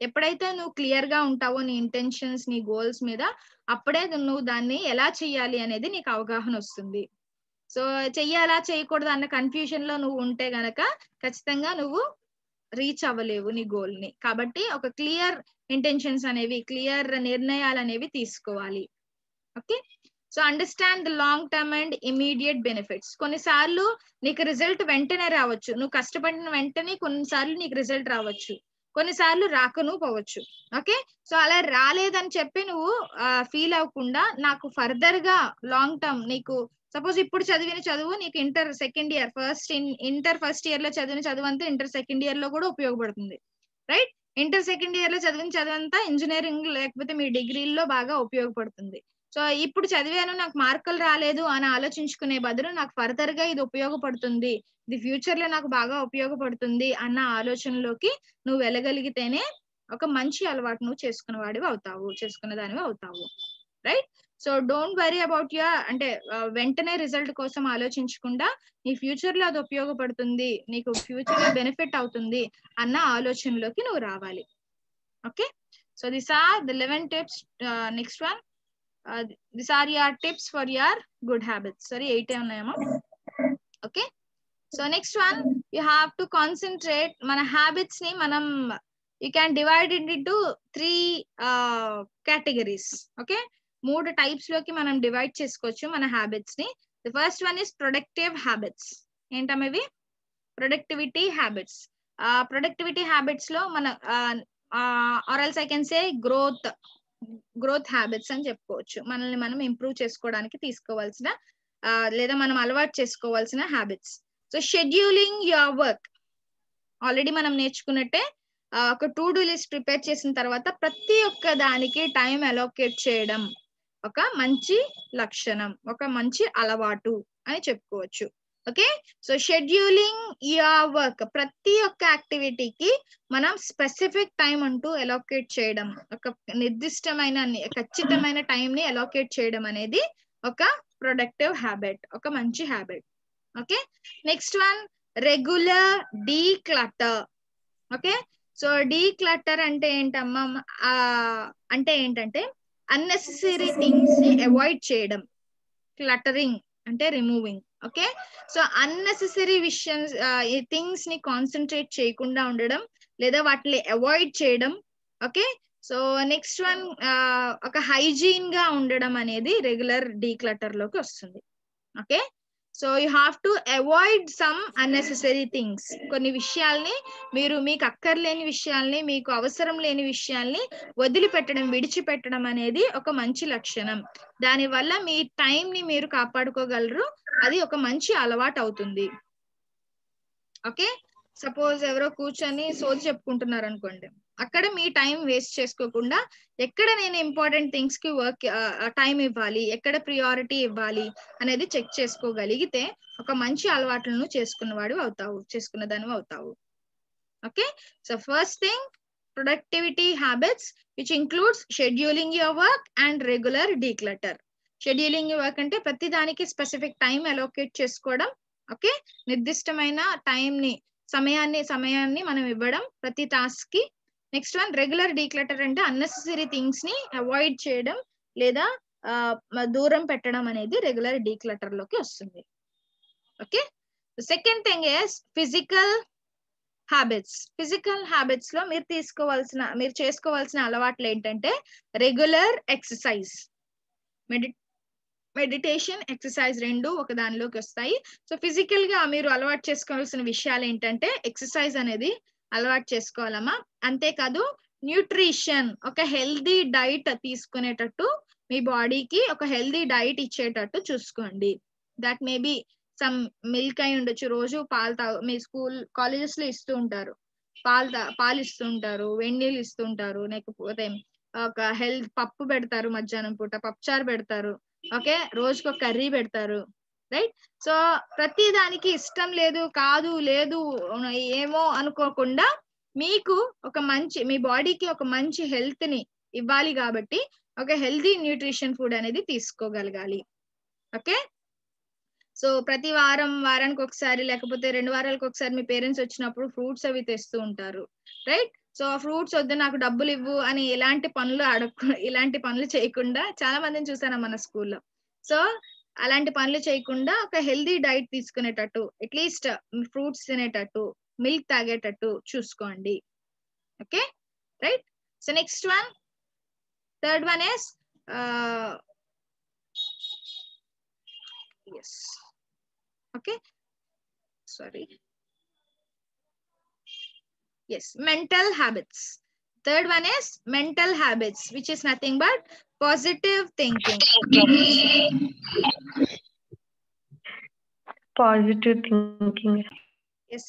ఎప్పుడైతే నువ్వు క్లియర్ గా ఉంటావో నీ ఇంటెన్షన్స్, నీ గోల్స్ మీద, అప్పుడే నువ్వు దాన్ని ఎలా చేయాలి అనేది నీకు అవగాహన వస్తుంది. సో చెయ్యాలా చేయకూడదు అన్న కన్ఫ్యూజన్ లో నువ్వు ఉంటే గనక ఖచ్చితంగా నువ్వు రీచ్ అవ్వలేవు నీ గోల్ ని. కాబట్టి ఒక క్లియర్ ఇంటెన్షన్స్ అనేవి, క్లియర్ నిర్ణయాలు అనేవి తీసుకోవాలి. Okay, so understand the long term and immediate benefits. కొన్నిసార్లు నీకు రిజల్ట్ వెంటనే రావచ్చు, నువ్వు కష్టపడిన వెంటనే కొన్నిసార్లు నీకు రిజల్ట్ రావచ్చు, కొన్నిసార్లు రాకను పోవచ్చు. ఓకే, సో అలా రాలేదని చెప్పి నువ్వు ఫీల్ అవ్వకుండా నాకు ఫర్దర్ గా లాంగ్ టర్మ్, నీకు సపోజ్ ఇప్పుడు చదివిన చదువు నీకు inter second year inter first year లో చదివిన చదువు అంతా ఇంటర్ సెకండ్ ఇయర్ లో కూడా ఉపయోగపడుతుంది, రైట్? ఇంటర్ సెకండ్ ఇయర్ లో చదివిన చదువు అంతా ఇంజనీరింగ్ లేకపోతే మీ డిగ్రీల్లో బాగా ఉపయోగపడుతుంది. సో ఇప్పుడు చదివాను నాకు మార్కులు రాలేదు అని ఆలోచించుకునే బదులు నాకు ఫర్దర్ గా ఇది ఉపయోగపడుతుంది, ఇది ఫ్యూచర్ లో నాకు బాగా ఉపయోగపడుతుంది అన్న ఆలోచనలోకి నువ్వు వెళ్ళగలిగితేనే ఒక మంచి అలవాటు నువ్వు చేసుకున్న దానివి అవుతావు, right? So don't worry about అంటే వెంటనే రిజల్ట్ కోసం ఆలోచించకుండా నీ ఫ్యూచర్ లో అది ఉపయోగపడుతుంది, నీకు ఫ్యూచర్ లో బెనిఫిట్ అవుతుంది అన్న ఆలోచనలోకి నువ్వు రావాలి. Okay, so this are the 11 tips. Next one, these are your tips for your good habits. Sorry, 8 ఉన్నాయేమో. Okay, so next one, you have to concentrate మన హ్యాబిట్స్ ని మనం you can divide it into 3 categories. Okay, 3 types లోకి మనం divide చేసుకోవచ్చు మన habits ని. The first one is productive habits. ఏంటవి? Productivity habits. ప్రొడక్టివిటీ హ్యాబిట్స్ లో మన or else I can say growth habits అని చెప్పుకోవచ్చు. మనల్ని మనం ఇంప్రూవ్ చేసుకోవడానికి తీసుకోవాల్సిన లేదా మనం అలవాటు చేసుకోవాల్సిన habits. So scheduling your work, already మనం నేర్చుకున్నట్టే ఒక టు డూ లిస్ట్ ప్రిపేర్ చేసిన తర్వాత ప్రతి ఒక్క దానికి టైం అలోకేట్ చేయడం ఒక మంచి లక్షణం, ఒక మంచి అలవాటు అని చెప్పుకోవచ్చు. Okay, so scheduling your work, ప్రతి ఒక్క యాక్టివిటీకి మనం స్పెసిఫిక్ టైం అంటూ అలోకేట్ చేయడం, ఒక నిర్దిష్టమైన ఖచ్చితమైన టైం ని అలోకేట్ చేయడం అనేది ఒక ప్రొడక్టివ్ హ్యాబిట్, ఒక మంచి habit. Okay, next one, regular declutter. Okay, so declutter అంటే ఏంటమ్మా, అంటే ఏంటంటే అన్నెసెసరీ థింగ్స్ ని అవాయిడ్ చేయడం. క్లటరింగ్ అంటే removing. Okay, so unnecessary things ని కాన్సన్ట్రేట్ చేయకుండా ఉండడం లేదా వాటిని అవాయిడ్ చేయడం. ఓకే, సో నెక్స్ట్ వన్, ఒక హైజీన్ గా ఉండడం అనేది రెగ్యులర్ డీక్లటర్ లోకి వస్తుంది. Okay, so you have to avoid some unnecessary things. కొన్ని విషయాల్ని మీకు అక్కర్లేని విషయాల్ని, మీకు అవసరం లేని విషయాల్ని వదిలిపెట్టడం, విడిచిపెట్టడం అనేది ఒక మంచి లక్షణం. దానివల్ల మీ టైం ని మీరు కాపాడుకోగలరు, అది ఒక మంచి అలవాటు అవుతుంది. ఓకే, సపోజ్ ఎవరో కూర్చొని సోది చెప్పుకుంటున్నారు అనుకోండి, అక్కడ మీ టైం వేస్ట్ చేసుకోకుండా ఎక్కడ నేను ఇంపార్టెంట్ థింగ్స్ కి టైం ఇవ్వాలి, ఎక్కడ ప్రియారిటీ ఇవ్వాలి అనేది చెక్ చేసుకోగలిగితే ఒక మంచి అలవాట్లను చేసుకున్న దానివి అవుతావు. Okay, so first thing, productivity habits which includes scheduling your work and regular declutter. Scheduling your work అంటే ప్రతి దానికి స్పెసిఫిక్ టైం అలోకేట్ చేసుకోవడం. ఓకే, నిర్దిష్టమైన సమయాన్ని మనం ఇవ్వడం ప్రతి టాస్క్ కి. నెక్స్ట్ వన్, రెగ్యులర్ డీక్లటర్ అంటే అన్నెసెసరీ థింగ్స్ ని అవాయిడ్ చేయడం లేదా దూరం పెట్టడం అనేది రెగ్యులర్ డీక్లటర్ లోకి వస్తుంది. Okay, second thing is physical habits. Physical habits లో మీరు చేసుకోవాల్సిన అలవాట్లు ఏంటంటే రెగ్యులర్ ఎక్సర్సైజ్, మెడిటేషన్, ఎక్సర్సైజ్ రెండు ఒక దానిలోకి వస్తాయి. సో ఫిజికల్ గా మీరు అలవాటు చేసుకోవాల్సిన విషయాలు ఏంటంటే ఎక్సర్సైజ్ అనేది అలవాటు చేసుకోవాలమ్మా. అంతేకాదు న్యూట్రిషన్, ఒక హెల్దీ డైట్ తీసుకునేటట్టు మీ బాడీకి ఒక హెల్దీ డైట్ ఇచ్చేటట్టు చూసుకోండి. That may be some milk అయి ఉండొచ్చు, రోజు పాలు మీ స్కూల్ కాలేజెస్ లో ఇస్తూ ఉంటారు, పాలు ఇస్తూ ఉంటారు, వెన్నీళ్ళు ఇస్తూ ఉంటారు, లేకపోతే ఒక పప్పు పెడతారు, మధ్యాహ్నం పూట పప్పుచారు పెడతారు, ఓకే, రోజుకి ఒక కర్రీ పెడతారు, రైట్. సో ప్రతి దానికి ఇష్టం లేదు, కాదు, లేదు, ఏమో అనుకోకుండా మీకు ఒక మంచి, మీ బాడీకి ఒక మంచి హెల్త్ ని ఇవ్వాలి కాబట్టి ఒక హెల్దీ న్యూట్రిషన్ ఫుడ్ అనేది తీసుకోగలగాలి. ఓకే, సో ప్రతి వారానికి ఒకసారి లేకపోతే 2 వారాలకు ఒకసారి మీ పేరెంట్స్ వచ్చినప్పుడు ఫ్రూట్స్ అవి తెస్తూ ఉంటారు, రైట్. సో ఫ్రూట్స్ వద్దు, నాకు డబ్బులు ఇవ్వు అని ఇలాంటి పనులు చేయకుండా, చాలా మందిని చూసాను మన స్కూల్లో. సో అలాంటి పనులు చేయకుండా ఒక హెల్దీ డైట్ తీసుకునేటట్టు, అట్లీస్ట్ ఫ్రూట్స్ తినేటట్టు, మిల్క్ తాగేటట్టు చూసుకోండి. Okay, right. So next one, third one is yes, okay, sorry, yes, mental habits. Third one is mental habits, which is nothing but positive thinking. Positive thinking. Yes,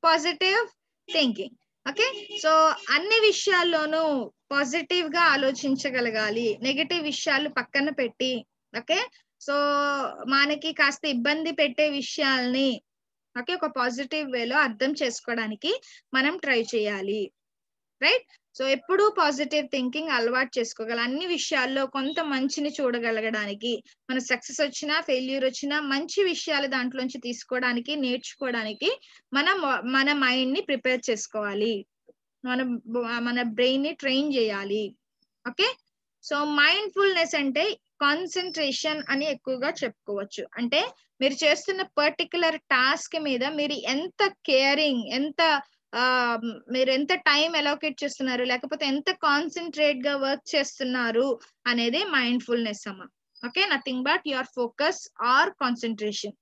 positive thinking. Okay, so అన్ని విషయాల్లోనూ positive గా ఆలోచించగలగాలి, negative విషయాలు పక్కన పెట్టి. Okay, so మనకి కాస్త ఇబ్బంది పెట్టే విషయాల్ని ఓకే ఒక పాజిటివ్ వేలో అర్థం చేసుకోవడానికి మనం ట్రై చేయాలి, రైట్. సో ఎప్పుడు పాజిటివ్ థింకింగ్ అలవాటు చేసుకోగల, అన్ని విషయాల్లో కొంత మంచిని చూడగలగడానికి, మన సక్సెస్ వచ్చినా ఫెయిల్యూర్ వచ్చినా మంచి విషయాలు దాంట్లోంచి తీసుకోవడానికి, నేర్చుకోవడానికి మన మైండ్ ని ప్రిపేర్ చేసుకోవాలి, మన బ్రెయిన్ ని ట్రైన్ చేయాలి. ఓకే, సో మైండ్ఫుల్నెస్ అంటే కాన్సన్ట్రేషన్ అని ఎక్కువగా చెప్పుకోవచ్చు. అంటే మీరు చేస్తున్న పర్టికులర్ టాస్క్ మీద మీరు ఎంత కేరింగ్, మీరు ఎంత టైం అలోకేట్ చేస్తున్నారు, లేకపోతే ఎంత కాన్సన్ట్రేట్ గా వర్క్ చేస్తున్నారు అనేది మైండ్ఫుల్నెస్ అమ్మ. Okay, nothing but your focus or concentration.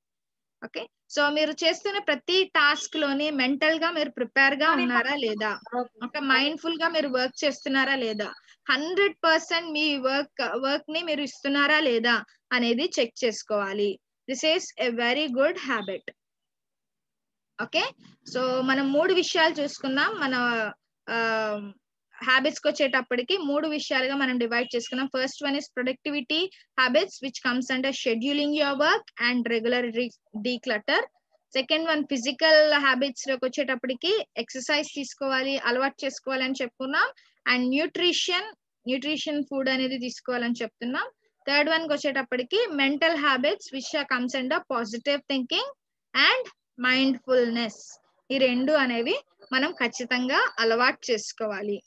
Okay, so మీరు చేస్తున్న ప్రతి టాస్క్ లోని మెంటల్ గా మీరు ప్రిపేర్ గా ఉన్నారా లేదా, ఒక మైండ్ఫుల్ గా మీరు వర్క్ చేస్తున్నారా లేదా, 100% మీ వర్క్ ని మీరు ఇస్తున్నారా లేదా అనేది చెక్ చేసుకోవాలి. This is a very good habit. Okay, so మనం 3 విషయాలు చూసుకుందాం. మన హ్యాబిట్స్ కి వచ్చేటప్పటికి 3 విషయాలుగా మనం డివైడ్ చేసుకున్నాం. First one is productivity habits, which comes under scheduling your work and regular declutter. Second one physical habits లోకి వచ్చేటప్పటికి ఎక్సర్సైజ్ తీసుకోవాలి, అలవాటు చేసుకోవాలి అని చెప్పుకున్నాం. అండ్ న్యూట్రిషన్ ఫుడ్ అనేది తీసుకోవాలని చెప్తున్నాం. థర్డ్ వన్ కి వచ్చేటప్పటికి mental habits, which comes under positive thinking and mindfulness. ఈ 2 అనేవి మనం ఖచ్చితంగా అలవాటు చేసుకోవాలి.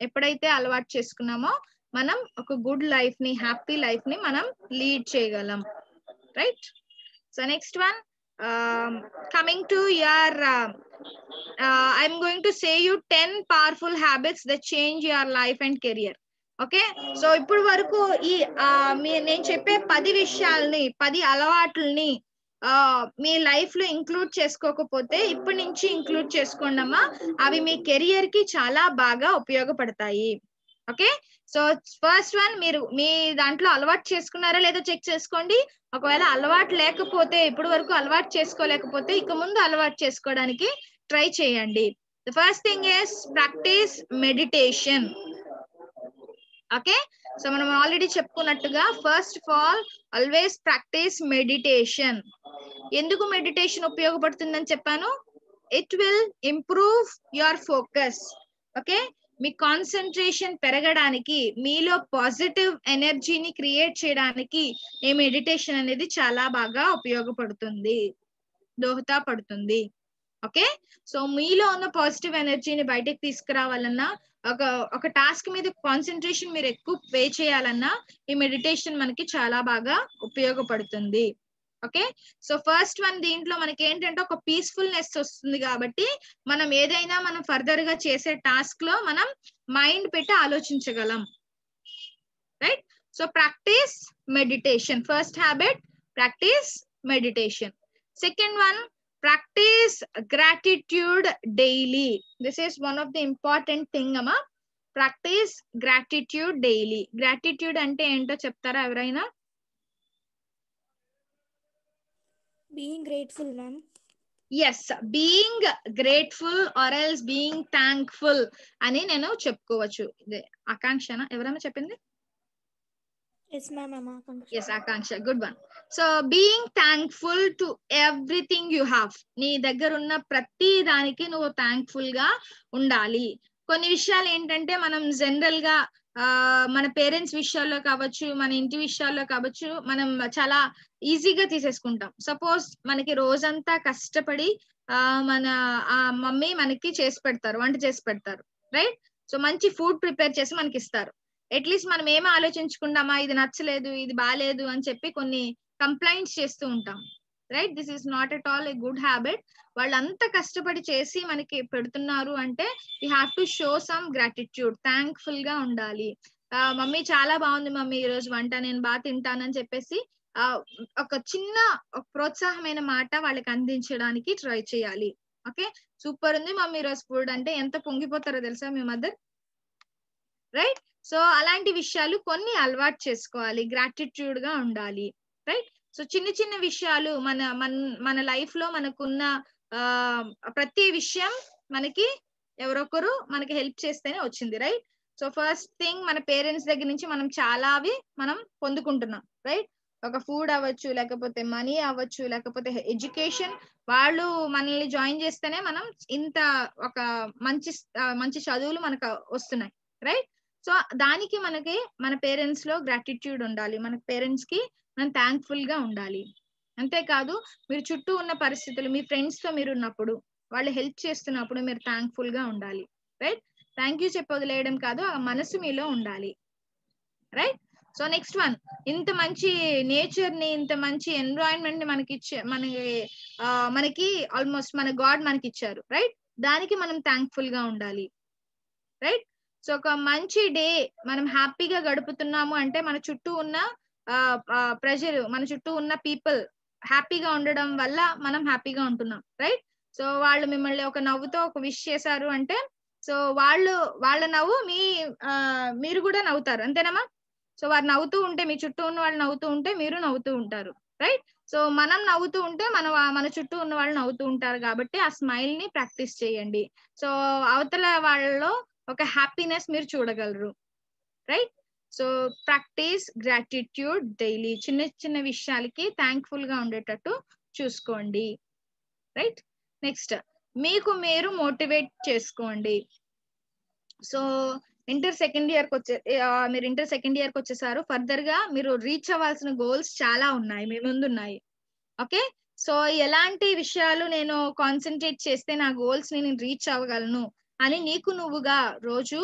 ఎప్పుడైతే అలవాటు చేసుకున్నామో మనం ఒక గుడ్ లైఫ్ ని, హ్యాపీ లైఫ్ ని మనం లీడ్ చేయగలం, right. So next one, coming to your I'm going to say you 10 powerful habits that change your life and career. Okay, so ఇప్పుడు వరకు ఈ నేను చెప్పే 10 విషయాల్ని, 10 అలవాట్లని మీ లైఫ్ లో ఇంక్లూడ్ చేసుకోకపోతే ఇప్పటి నుంచి ఇంక్లూడ్ చేసుకోండి అమ్మా. అవి మీ కెరియర్ కి చాలా బాగా ఉపయోగపడతాయి. ఓకే, సో ఫస్ట్ వన్, మీరు మీ దాంట్లో అలవాటు చేసుకున్నారా లేదా చెక్ చేసుకోండి. ఒకవేళ అలవాటు లేకపోతే, ఇప్పుడు వరకు అలవాటు చేసుకోలేకపోతే ఇక ముందు అలవాటు చేసుకోవడానికి ట్రై చేయండి. The first thing is practice meditation. Okay, so మనం ఆల్రెడీ చెప్పుకున్నట్టుగా first of all always practice meditation. ఎందుకు మెడిటేషన్ ఉపయోగపడుతుందని చెప్పాను? It will improve your focus. Okay, మీ కాన్సన్ట్రేషన్ పెరగడానికి, మీలో పాజిటివ్ ఎనర్జీని క్రియేట్ చేయడానికి ఈ మెడిటేషన్ అనేది చాలా బాగా ఉపయోగపడుతుంది, దోహదపడుతుంది. ఓకే, సో మీలో ఉన్న పాజిటివ్ ఎనర్జీని బయటకు తీసుకురావాలన్నా, ఒక టాస్క్ మీద కాన్సన్ట్రేషన్ మీరు ఎక్కువ పే చేయాలన్నా ఈ మెడిటేషన్ మనకి చాలా బాగా ఉపయోగపడుతుంది. ఓకే, సో ఫస్ట్ వన్ దీంట్లో మనకి ఏంటంటే ఒక పీస్ఫుల్నెస్ వస్తుంది కాబట్టి మనం ఏదైనా మనం ఫర్దర్ గా చేసే టాస్క్ లో మనం మైండ్ పెట్టి ఆలోచించగలం. Right, so practice meditation. First habit, practice meditation. Second one, practice gratitude daily. This is one of the important thing amma. Practice gratitude daily. Gratitude ante ento cheptara evaraina? Being grateful, ma'am. Yes, being grateful or else being thankful ani nenu chepkovachu. Ide Akanksha na evarama cheppindi? Yes, ma'am. Yes, Akanksha, good one. So being thankful to everything you have. నీ దగ్గర ఉన్న ప్రతి దానికి నువ్వు thankful గా ఉండాలి. కొన్ని విషయాలు ఏంటంటే మనం జనరల్ గా మన పేరెంట్స్ విషయాల్లో కావచ్చు, మన ఇంటి విషయాల్లో కావచ్చు, మనం చాలా ఈజీగా తీసేసుకుంటాం. సపోజ్ మనకి రోజంతా కష్టపడి మన మమ్మీ మనకి చేసి పెడతారు, వంట చేసి పెడతారు. రైట్, సో మంచి ఫుడ్ ప్రిపేర్ చేసి మనకి ఇస్తారు. అట్లీస్ట్ మనం ఏమీ ఆలోచించుకుంటామా, ఇది నచ్చలేదు, ఇది బాగాలేదు అని చెప్పి కొన్ని కంప్లైంట్స్ చేస్తూ ఉంటాం. Right, this is not at all a good habit. వాళ్ళంతా కష్టపడి చేసి మనకి పెడుతున్నారు అంటే we have to show some gratitude, thankful గా ఉండాలి. మమ్మీ చాలా బాగుంది మమ్మీ ఈ రోజు వంట, నేను బాగా తింటానని చెప్పేసి ఒక చిన్న ప్రోత్సాహమైన మాట వాళ్ళకి అందించడానికి ట్రై చేయాలి. ఓకే, సూపర్ ఉంది మమ్మీ ఈ రోజు ఫుడ్ అంటే ఎంత పొంగిపోతారో తెలుసా మీ మదర్. రైట్, సో అలాంటి విషయాలు కొన్ని అలవాటు చేసుకోవాలి, గ్రాటిట్యూడ్ గా ఉండాలి. రైట్, సో చిన్న చిన్న విషయాలు మన లైఫ్ లో మనకున్న ప్రతి విషయం మనకి ఎవరొకరు మనకి హెల్ప్ చేస్తేనే వచ్చింది. రైట్, సో ఫస్ట్ థింగ్ మన పేరెంట్స్ దగ్గర నుంచి మనం చాలా మనం పొందుకుంటున్నాం. రైట్, ఒక ఫుడ్ అవ్వచ్చు, లేకపోతే మనీ అవ్వచ్చు, లేకపోతే ఎడ్యుకేషన్. వాళ్ళు మనల్ని జాయిన్ చేస్తేనే మనం ఇంత ఒక మంచి చదువులు మనకు వస్తున్నాయి. రైట్, సో దానికి మనకి మన పేరెంట్స్ లో గ్రాటిట్యూడ్ ఉండాలి, మన పేరెంట్స్ కి మనం థ్యాంక్ఫుల్ గా ఉండాలి. అంతేకాదు మీరు చుట్టూ ఉన్న పరిస్థితులు, మీ ఫ్రెండ్స్ తో మీరు ఉన్నప్పుడు, వాళ్ళు హెల్ప్ చేస్తున్నప్పుడు మీరు థ్యాంక్ఫుల్ గా ఉండాలి. రైట్, థ్యాంక్ యూ చెప్పి వదిలేయడం కాదు, ఆ మనసు మీలో ఉండాలి. రైట్, సో నెక్స్ట్ వన్, ఇంత మంచి నేచర్ ని, ఇంత మంచి ఎన్విరాన్మెంట్ ని మనకి ఆల్మోస్ట్ మన గాడ్ మనకి ఇచ్చారు. రైట్, దానికి మనం థ్యాంక్ఫుల్ గా ఉండాలి. రైట్, సో ఒక మంచి డే మనం హ్యాపీగా గడుపుతున్నాము అంటే మన చుట్టూ ఉన్న ప్రజలు, మన చుట్టూ ఉన్న పీపుల్ హ్యాపీగా ఉండడం వల్ల మనం హ్యాపీగా ఉంటున్నాం. రైట్, సో వాళ్ళు మిమ్మల్ని ఒక నవ్వుతో ఒక విష్ చేశారు అంటే సో వాళ్ళ నవ్వు మీరు కూడా నవ్వుతారు, అంతేనమ్మా. సో వారు నవ్వుతూ ఉంటే, మీ చుట్టూ ఉన్న వాళ్ళు నవ్వుతూ ఉంటే మీరు నవ్వుతూ ఉంటారు. రైట్, సో మనం నవ్వుతూ ఉంటే మన చుట్టూ ఉన్న వాళ్ళు నవ్వుతూ ఉంటారు. కాబట్టి ఆ స్మైల్ ని ప్రాక్టీస్ చేయండి. సో అవతల వాళ్ళలో ఒక హ్యాపీనెస్ మీరు చూడగలరు. Right, so practice gratitude daily. చిన్న చిన్న విషయాలకి థ్యాంక్ఫుల్ గా ఉండేటట్టు చూసుకోండి. రైట్, నెక్స్ట్ మీకు మీరు మోటివేట్ చేసుకోండి. సో మీరు ఇంటర్ సెకండ్ ఇయర్ కి వచ్చేసారు. ఫర్దర్ గా మీరు రీచ్ అవ్వాల్సిన గోల్స్ చాలా ఉన్నాయి, మీ ముందు ఉన్నాయి. ఓకే, సో ఎలాంటి విషయాలు నేను కాన్సన్ట్రేట్ చేస్తే నా గోల్స్ నేను రీచ్ అవ్వగలను అని నీకు నువ్వుగా రోజు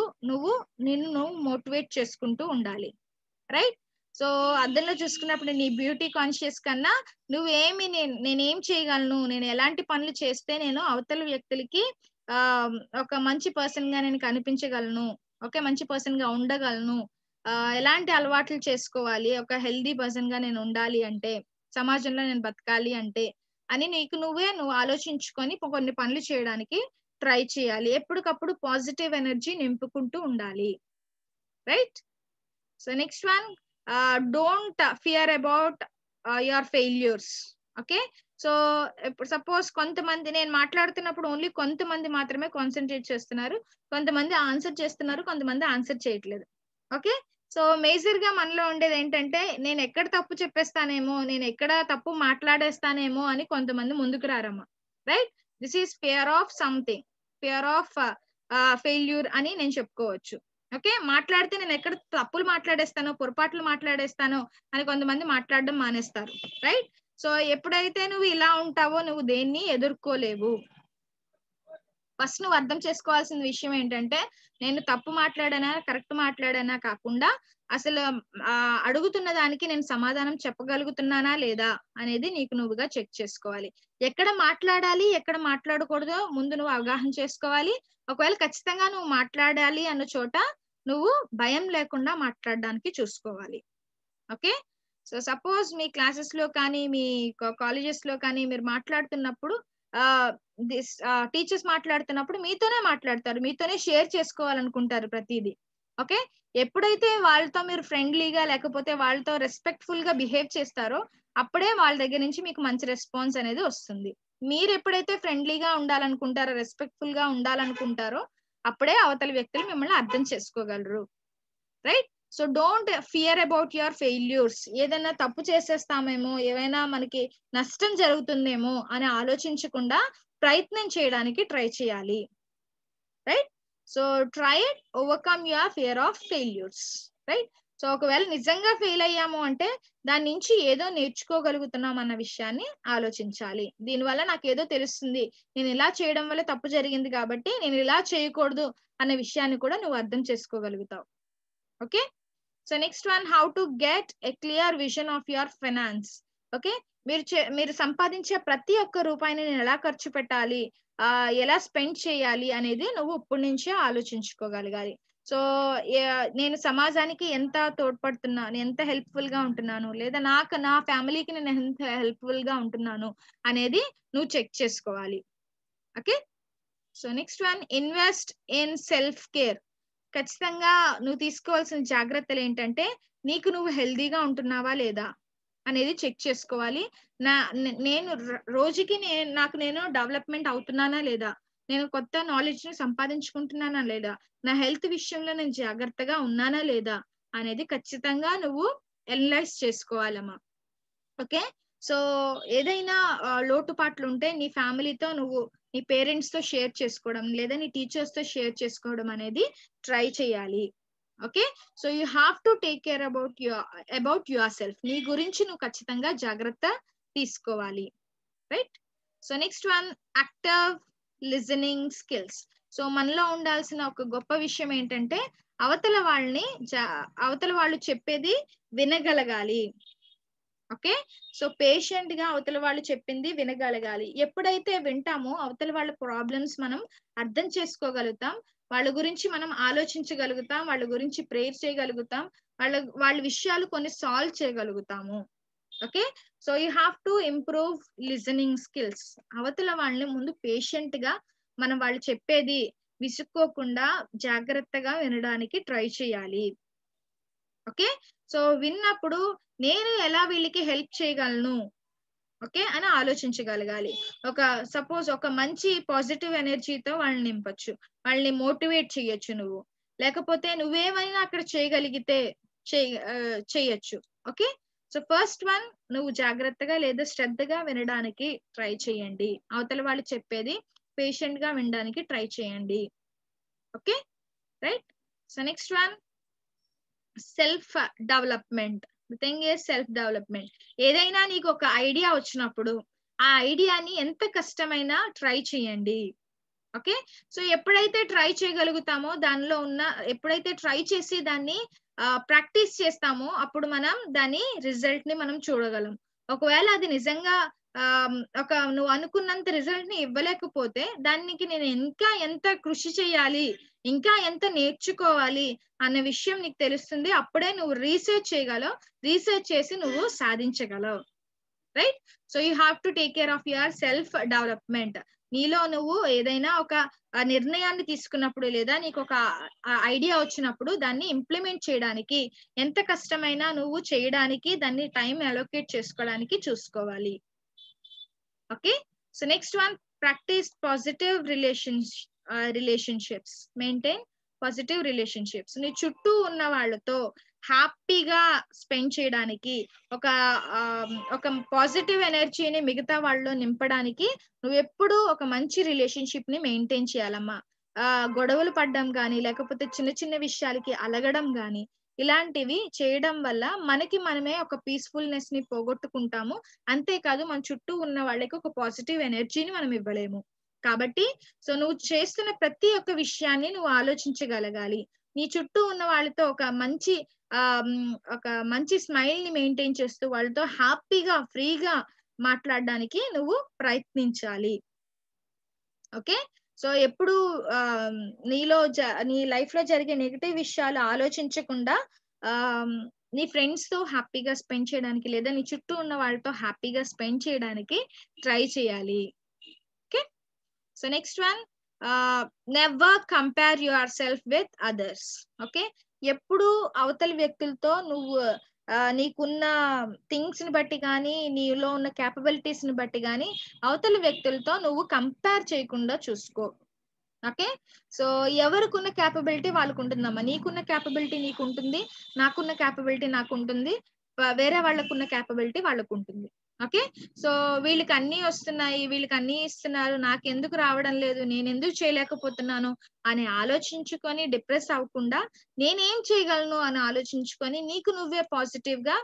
నిన్ను మోటివేట్ చేసుకుంటూ ఉండాలి. రైట్, సో అద్దంలో చూసుకున్నప్పుడు నీ బ్యూటీ కాన్షియస్ కన్నా నేనేం చేయగలను, నేను ఎలాంటి పనులు చేస్తే నేను అవతల వ్యక్తులకి ఒక మంచి పర్సన్ గా నేను కనిపించగలను, ఓకే మంచి పర్సన్ గా ఉండగలను, ఎలాంటి అలవాట్లు చేసుకోవాలి, ఒక హెల్దీ పర్సన్ గా నేను ఉండాలి అంటే, సమాజంలో నేను బతకాలి అంటే అని నువ్వు ఆలోచించుకొని కొన్ని పనులు చేయడానికి ట్రై చేయాలి. ఎప్పటికప్పుడు పాజిటివ్ ఎనర్జీ నింపుకుంటూ ఉండాలి. Right, so next one, don't fear about your failures. Okay, so ఇప్పుడు సపోజ్ కొంతమంది, నేను మాట్లాడుతున్నప్పుడు ఓన్లీ కొంతమంది మాత్రమే కాన్సన్ట్రేట్ చేస్తున్నారు, కొంతమంది ఆన్సర్ చేస్తున్నారు, కొంతమంది ఆన్సర్ చేయట్లేదు. ఓకే, సో మేజర్ గా మనలో ఉండేది ఏంటంటే నేను ఎక్కడ తప్పు చెప్పేస్తానేమో, నేను ఎక్కడ తప్పు మాట్లాడేస్తానేమో అని కొంతమంది ముందుకు రారమ్మా. Right, this is fear of something, fear of failure అని నేను చెప్పుకోవచ్చు. ఓకే, మాట్లాడితే నేను ఎక్కడ తప్పులు మాట్లాడేస్తానో, పొరపాట్లు మాట్లాడేస్తానో అని కొంతమంది మాట్లాడడం మానేస్తారు. రైట్, సో ఎప్పుడైతే నువ్వు ఇలా ఉంటావో నువ్వు దేన్ని ఎదుర్కోలేవు. ఫస్ట్ నువ్వు అర్థం చేసుకోవాల్సిన విషయం ఏంటంటే నేను తప్పు మాట్లాడానా కరెక్ట్ మాట్లాడానా కాకుండా అసలు అడుగుతున్న దానికి నేను సమాధానం చెప్పగలుగుతున్నానా లేదా అనేది నీకు నువ్వుగా చెక్ చేసుకోవాలి. ఎక్కడ మాట్లాడాలి ఎక్కడ మాట్లాడకూడదో ముందు నువ్వు అవగాహన చేసుకోవాలి. ఒకవేళ ఖచ్చితంగా నువ్వు మాట్లాడాలి అన్న చోట నువ్వు భయం లేకుండా మాట్లాడడానికి చూసుకోవాలి. ఓకే, సో సపోజ్ మీ క్లాసెస్ లో కానీ మీ కాలేజెస్ లో కానీ మీరు మాట్లాడుతున్నప్పుడు టీచర్స్ మాట్లాడుతున్నప్పుడు మీతోనే మాట్లాడతారు, మీతోనే షేర్ చేసుకోవాలనుకుంటారు ప్రతిదీ. ఓకే, ఎప్పుడైతే వాళ్ళతో మీరు ఫ్రెండ్లీగా లేకపోతే వాళ్ళతో రెస్పెక్ట్ఫుల్ గా బిహేవ్ చేస్తారో అప్పుడే వాళ్ళ దగ్గర నుంచి మీకు మంచి రెస్పాన్స్ అనేది వస్తుంది. మీరు ఎప్పుడైతే ఫ్రెండ్లీగా ఉండాలనుకుంటారో రెస్పెక్ట్ఫుల్ గా ఉండాలనుకుంటారో అప్పుడే అవతల వ్యక్తులు మిమ్మల్ని అర్థం చేసుకోగలరు. Right, so don't fear about your failures. ఏదైనా తప్పు చేసేస్తామేమో, ఏమైనా మనకి నష్టం జరుగుతుందేమో అని ఆలోచించకుండా ప్రయత్నం చేయడానికి ట్రై చేయాలి. Right, so try it, overcome your fear of failures. Right, so ఒకవేళ నిజంగా ఫెయిల్ అయ్యాము అంటే దాని నుంచి ఏదో నేర్చుకోగలుగుతున్నాం అన్న విషయాన్ని ఆలోచించాలి. దీనివల్ల నాకు ఏదో తెలుస్తుంది, నేను ఇలా చేయడం వల్ల తప్పు జరిగింది కాబట్టి నేను ఇలా చేయకూడదు అన్న విషయాన్ని కూడా నువ్వు అర్థం చేసుకోగలుగుతావు. Okay, so next one, how to get a clear vision of your finance. Okay, మీరు సంపాదించే ప్రతి ఒక్క రూపాయిని నేను ఎలా ఖర్చు పెట్టాలి, ఎలా స్పెండ్ చేయాలి అనేది నువ్వు ఇప్పటి నుంచే ఆలోచించుకోగలగాలి. సో నేను సమాజానికి ఎంత తోడ్పడుతున్నాను, ఎంత హెల్ప్ఫుల్ గా ఉంటున్నాను, లేదా నా ఫ్యామిలీకి నేను ఎంత హెల్ప్ఫుల్ గా ఉంటున్నాను అనేది నువ్వు చెక్ చేసుకోవాలి. Okay, so next one, invest in self care. ఖచ్చితంగా నువ్వు తీసుకోవాల్సిన జాగ్రత్తలు ఏంటంటే నీకు నువ్వు హెల్దీగా ఉంటున్నావా లేదా అనేది చెక్ చేసుకోవాలి. నేను రోజుకి నాకు నేను డెవలప్మెంట్ అవుతున్నానా లేదా, నేను కొత్త నాలెడ్జ్ ని సంపాదించుకుంటున్నానా లేదా, నా హెల్త్ విషయంలో నేను జాగ్రత్తగా ఉన్నానా లేదా అనేది ఖచ్చితంగా నువ్వు అనలైజ్ చేసుకోవాలమ్మా. ఓకే, సో ఏదైనా లోటుపాట్లు ఉంటే నీ ఫ్యామిలీతో నువ్వు నీ పేరెంట్స్ తో షేర్ చేసుకోవడం లేదా నీ టీచర్స్ తో షేర్ చేసుకోవడం అనేది ట్రై చేయాలి. Okay, so you have to take care about your self. నీ గురించి నువ్వు ఖచ్చితంగా జాగ్రత్త తీసుకోవాలి. Right, so next one, active listening skills. So మనలో ఉండాల్సిన ఒక గొప్ప విషయం ఏంటంటే అవతల వాళ్ళు చెప్పేది వినగలగాలి. ఓకే, సో పేషెంట్ గా అవతల వాళ్ళు చెప్పింది వినగలగాలి. ఎప్పుడైతే వింటామో అవతల వాళ్ళ ప్రాబ్లమ్స్ మనం అర్థం చేసుకోగలుగుతాం, వాళ్ళ గురించి మనం ఆలోచించగలుగుతాం, వాళ్ళ గురించి ప్రేయర్ చేయగలుగుతాం, వాళ్ళ విషయాలు కొన్ని సాల్వ్ చేయగలుగుతాము. Okay, so you have to improve listening skills. అవతల వాళ్ళని ముందు పేషెంట్ గా మనం వాళ్ళు చెప్పేది విసుక్కోకుండా జాగ్రత్తగా వినడానికి ట్రై చేయాలి. ఓకే, సో విన్నప్పుడు నేను ఎలా వీళ్ళకి హెల్ప్ చేయగలను ఓకే అని ఆలోచించగలగాలి. సపోజ్ ఒక మంచి పాజిటివ్ ఎనర్జీతో వాళ్ళని నింపచ్చు, వాళ్ళని మోటివేట్ చేయొచ్చు నువ్వు, లేకపోతే నువ్వేమైనా అక్కడ చేయగలిగితే చేయొచ్చు. ఓకే, సో ఫస్ట్ వన్, నువ్వు జాగ్రత్తగా లేదా శ్రద్ధగా వినడానికి ట్రై చేయండి. అవతల వాళ్ళు చెప్పేది పేషెంట్ గా వినడానికి ట్రై చేయండి. Okay, right, so next one, self development. The thing is self development. ఏదైనా నీకు ఒక ఐడియా వచ్చినప్పుడు ఆ ఐడియాని ఎంత కష్టమైనా ట్రై చేయండి. ఓకే, సో ఎప్పుడైతే ట్రై చేయగలుగుతామో ఎప్పుడైతే ట్రై చేసి దాన్ని ప్రాక్టీస్ చేస్తామో అప్పుడు మనం దాని రిజల్ట్ ని మనం చూడగలం. ఒకవేళ అది నిజంగా నువ్వు అనుకున్నంత రిజల్ట్ ని ఇవ్వలేకపోతే దానికి నేను ఇంకా ఎంత కృషి చేయాలి, ఇంకా ఎంత నేర్చుకోవాలి అన్న విషయం నీకు తెలుస్తుంది. అప్పుడే నువ్వు రీసెర్చ్ చేయగలవు, రీసెర్చ్ చేసి నువ్వు సాధించగలవు. Right, so you have to take care of your self development. నీలో నువ్వు ఏదైనా ఒక నిర్ణయాన్ని తీసుకున్నప్పుడు లేదా నీకు ఒక ఐడియా వచ్చినప్పుడు దాన్ని ఇంప్లిమెంట్ చేయడానికి ఎంత కష్టమైనా నువ్వు చేయడానికి దాన్ని టైం అలోకేట్ చేసుకోవడానికి చూసుకోవాలి. Okay, so next one, practice positive relationships. Maintain positive relationships. నీ చుట్టూ ఉన్న వాళ్ళతో హ్యాపీగా స్పెండ్ చేయడానికి ఒక పాజిటివ్ ఎనర్జీని మిగతా వాళ్ళలో నింపడానికి నువ్వు ఎప్పుడూ ఒక మంచి రిలేషన్షిప్ ని మెయింటైన్ చేయాలమ్మా. గొడవలు పడడం కానీ లేకపోతే చిన్న చిన్న విషయాలకి అలగడం కానీ ఇలాంటివి చేయడం వల్ల మనమే ఒక పీస్ఫుల్నెస్ ని పోగొట్టుకుంటాము. అంతేకాదు మన చుట్టూ ఉన్న వాళ్ళకి ఒక పాజిటివ్ ఎనర్జీని మనం ఇవ్వలేము. కాబట్టి సో నువ్వు చేస్తున్న ప్రతి ఒక్క విషయాన్ని నువ్వు ఆలోచించగలగాలి. నీ చుట్టూ ఉన్న వాళ్ళతో ఒక మంచి స్మైల్ ని మెయింటైన్ చేస్తూ వాళ్ళతో హ్యాపీగా ఫ్రీగా మాట్లాడడానికి నువ్వు ప్రయత్నించాలి. ఓకే, సో ఎప్పుడు నీ లైఫ్ లో జరిగే నెగటివ్ విషయాలు ఆలోచించకుండా ఆ నీ ఫ్రెండ్స్ తో హ్యాపీగా స్పెండ్ చేయడానికి లేదా నీ చుట్టూ ఉన్న వాళ్ళతో హ్యాపీగా స్పెండ్ చేయడానికి ట్రై చేయాలి. Okay, so next one, never compare your self with others. Okay, ఎప్పుడు అవతలి వ్యక్తులతో నువ్వు నీకున్న థింగ్స్ ని బట్టి కానీ నీలో ఉన్న క్యాపబిలిటీస్ ని బట్టి కానీ అవతలి వ్యక్తులతో నువ్వు కంపేర్ చేయకుండా చూసుకో. ఓకే, సో ఎవరికున్న క్యాపబిలిటీ వాళ్ళకు ఉంటుందమ్మా. నీకున్న క్యాపబిలిటీ నీకు ఉంటుంది, నాకున్న క్యాపబిలిటీ నాకు ఉంటుంది, వేరే వాళ్ళకున్న క్యాపబిలిటీ వాళ్ళకు ఉంటుంది. ఓకే, సో వీళ్ళకి అన్ని వస్తున్నాయి, వీళ్ళకి అన్ని ఇస్తున్నారు, నాకు ఎందుకు రావడం లేదు, నేను ఎందుకు చేయలేకపోతున్నాను అని ఆలోచించుకొని డిప్రెస్ అవ్వకుండా నేనేం చేయగలను అని ఆలోచించుకొని నీకు నువ్వే పాజిటివ్ గా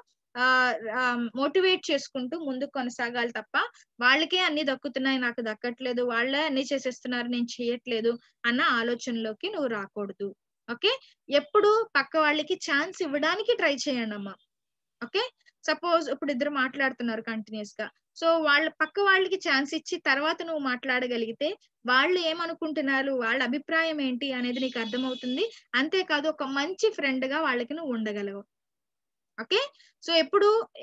మోటివేట్ చేసుకుంటూ ముందుకు కొనసాగాలి తప్ప వాళ్ళకే అన్ని దక్కుతున్నాయి నాకు దక్కట్లేదు, వాళ్ళే అన్ని చేసేస్తున్నారు నేను చేయట్లేదు అన్న ఆలోచనలోకి నువ్వు రాకూడదు. ఓకే, ఎప్పుడు పక్క వాళ్ళకి ఛాన్స్ ఇవ్వడానికి ట్రై చేయండి అమ్మా. ఓకే, సపోజ్ ఇప్పుడు ఇద్దరు మాట్లాడుతున్నారు కంటిన్యూస్ గా, సో వాళ్ళ పక్క వాళ్ళకి ఛాన్స్ ఇచ్చి తర్వాత నువ్వు మాట్లాడగలిగితే వాళ్ళు ఏమనుకుంటున్నారు, వాళ్ళ అభిప్రాయం ఏంటి అనేది నీకు అర్థమవుతుంది. అంతేకాదు ఒక మంచి ఫ్రెండ్ గా వాళ్ళకి నువ్వు ఉండగలవు. ఓకే, సో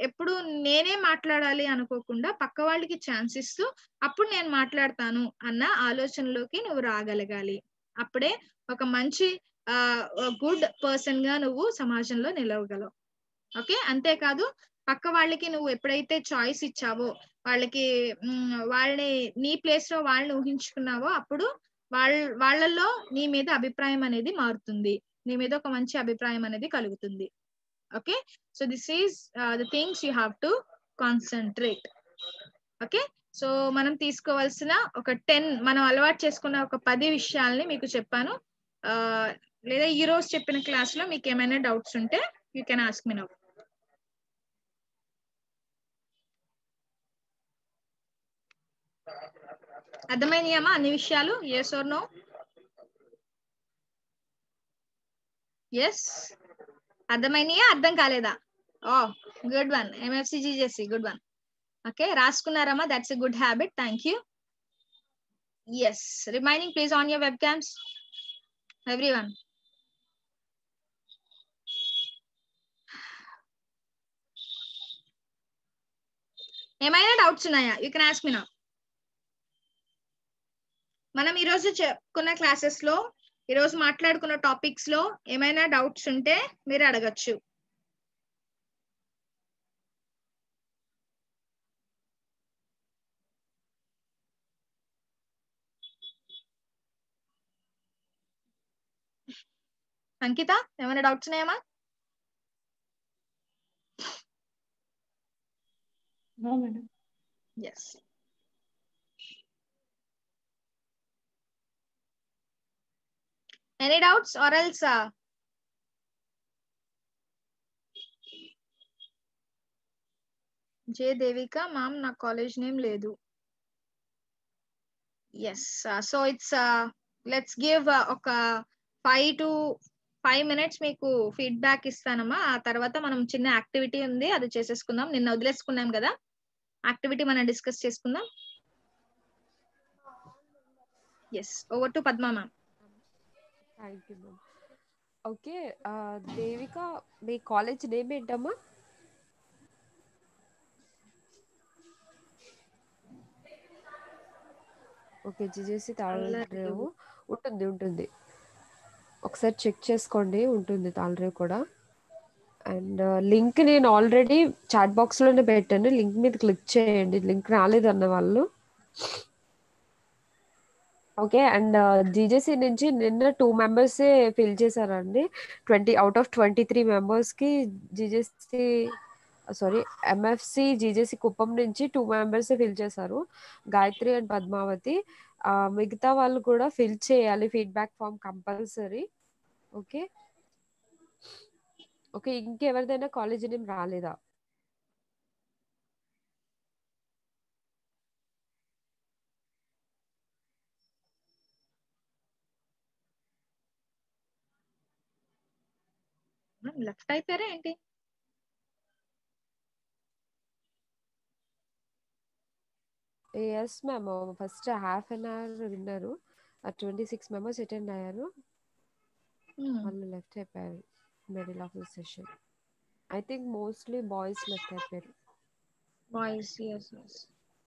ఎప్పుడు నేనే మాట్లాడాలి అనుకోకుండా పక్క వాళ్ళకి ఛాన్స్ ఇస్తూ అప్పుడు నేను మాట్లాడతాను అన్న ఆలోచనలోకి నువ్వు రాగలగాలి. అప్పుడే ఒక మంచి గుడ్ పర్సన్ గా నువ్వు సమాజంలో నిలవగలవు. ఓకే, అంతేకాదు పక్క వాళ్ళకి నువ్వు ఎప్పుడైతే చాయిస్ ఇచ్చావో, వాళ్ళని నీ ప్లేస్ లో వాళ్ళని ఊహించుకున్నావో అప్పుడు వాళ్ళల్లో నీ మీద అభిప్రాయం అనేది మారుతుంది, నీ మీద ఒక మంచి అభిప్రాయం అనేది కలుగుతుంది. Okay, so this is the things you have to concentrate. Okay, so మనం తీసుకోవాల్సిన మనం అలవాటు చేసుకున్న ఒక 10 విషయాల్ని మీకు చెప్పాను. లేదా ఈ రోజు చెప్పిన క్లాస్ లో మీకు ఏమైనా డౌట్స్ ఉంటే you can ask me now. అర్థమైనాయమ్మా అన్ని విషయాలు? Yes are no? ఎస్, అర్థమైనాయా, అర్థం కాలేదా? Oh good one, MFC GJC, good one. Okay, రాసుకున్నారమ్మా, that's a good habit, thank you. Yes, remaining please on your webcams everyone. ఏమైనా doubts ఉన్నాయా? You can ask me now. మనం ఈరోజు చెప్పుకున్న classes లో, ఈరోజు మాట్లాడుకున్న టాపిక్స్ లో ఏమైనా డౌట్స్ ఉంటే మీరు అడగచ్చు. అంకిత, ఏమైనా డౌట్స్ ఉన్నాయమ్మా? No, madam. Yes. Any doubts or else? J Devika, ma'am, na college name ledu. Yes, so it's let's give oka 5 minutes మీకు ఫీడ్బ్యాక్ ఇస్తానమ్మా. ఆ తర్వాత మనం చిన్న యాక్టివిటీ ఉంది, అది చేసేసుకుందాం. నిన్న వదిలేసుకున్నాం కదా, యాక్టివిటీ మనం డిస్కస్ చేసుకుందాం. Yes, over to Padma ma'am. Thank you ma'am. Okay, Devika, మీ కాలేజ్ నేమ్ ఏంటమ్మా? ఓకే, జిజేసి తాళరేవు ఉంటుంది. ఒకసారి చెక్ చేసుకోండి, ఉంటుంది తాళరేవు కూడా. అండ్ లింక్ నేను ఆల్రెడీ చాట్ బాక్స్లోనే పెట్టాను, లింక్ మీద క్లిక్ చేయండి. లింక్ రాలేదన్న వాళ్ళు. ఓకే, అండ్ జీజేసీ నుంచి నిన్న 2 మెంబర్సే ఫిల్ చేశారండి. 20 out of 23 మెంబర్స్కి జీజేసీ ఎంఎఫ్సి జీజేసీ కుప్పం నుంచి 2 మెంబర్సే ఫిల్ చేశారు, గాయత్రి అండ్ పద్మావతి. మిగతా వాళ్ళు కూడా ఫిల్ చేయాలి, ఫీడ్బ్యాక్ ఫామ్ కంపల్సరీ. ఓకే, ఇంకెవరిదైనా కాలేజ్ నేమ్ రాలేదా? లెఫ్ట్ అయిపోయారా ఏంటి? Yes ma'am. First half an hour విన్నారు, 26 మెంబర్స్ అటెండ్ అయ్యారు, వాళ్ళు లెఫ్ట్ అయిపోయారు middle of the session. I think mostly boys left అయిపోయారు. Boys, yes.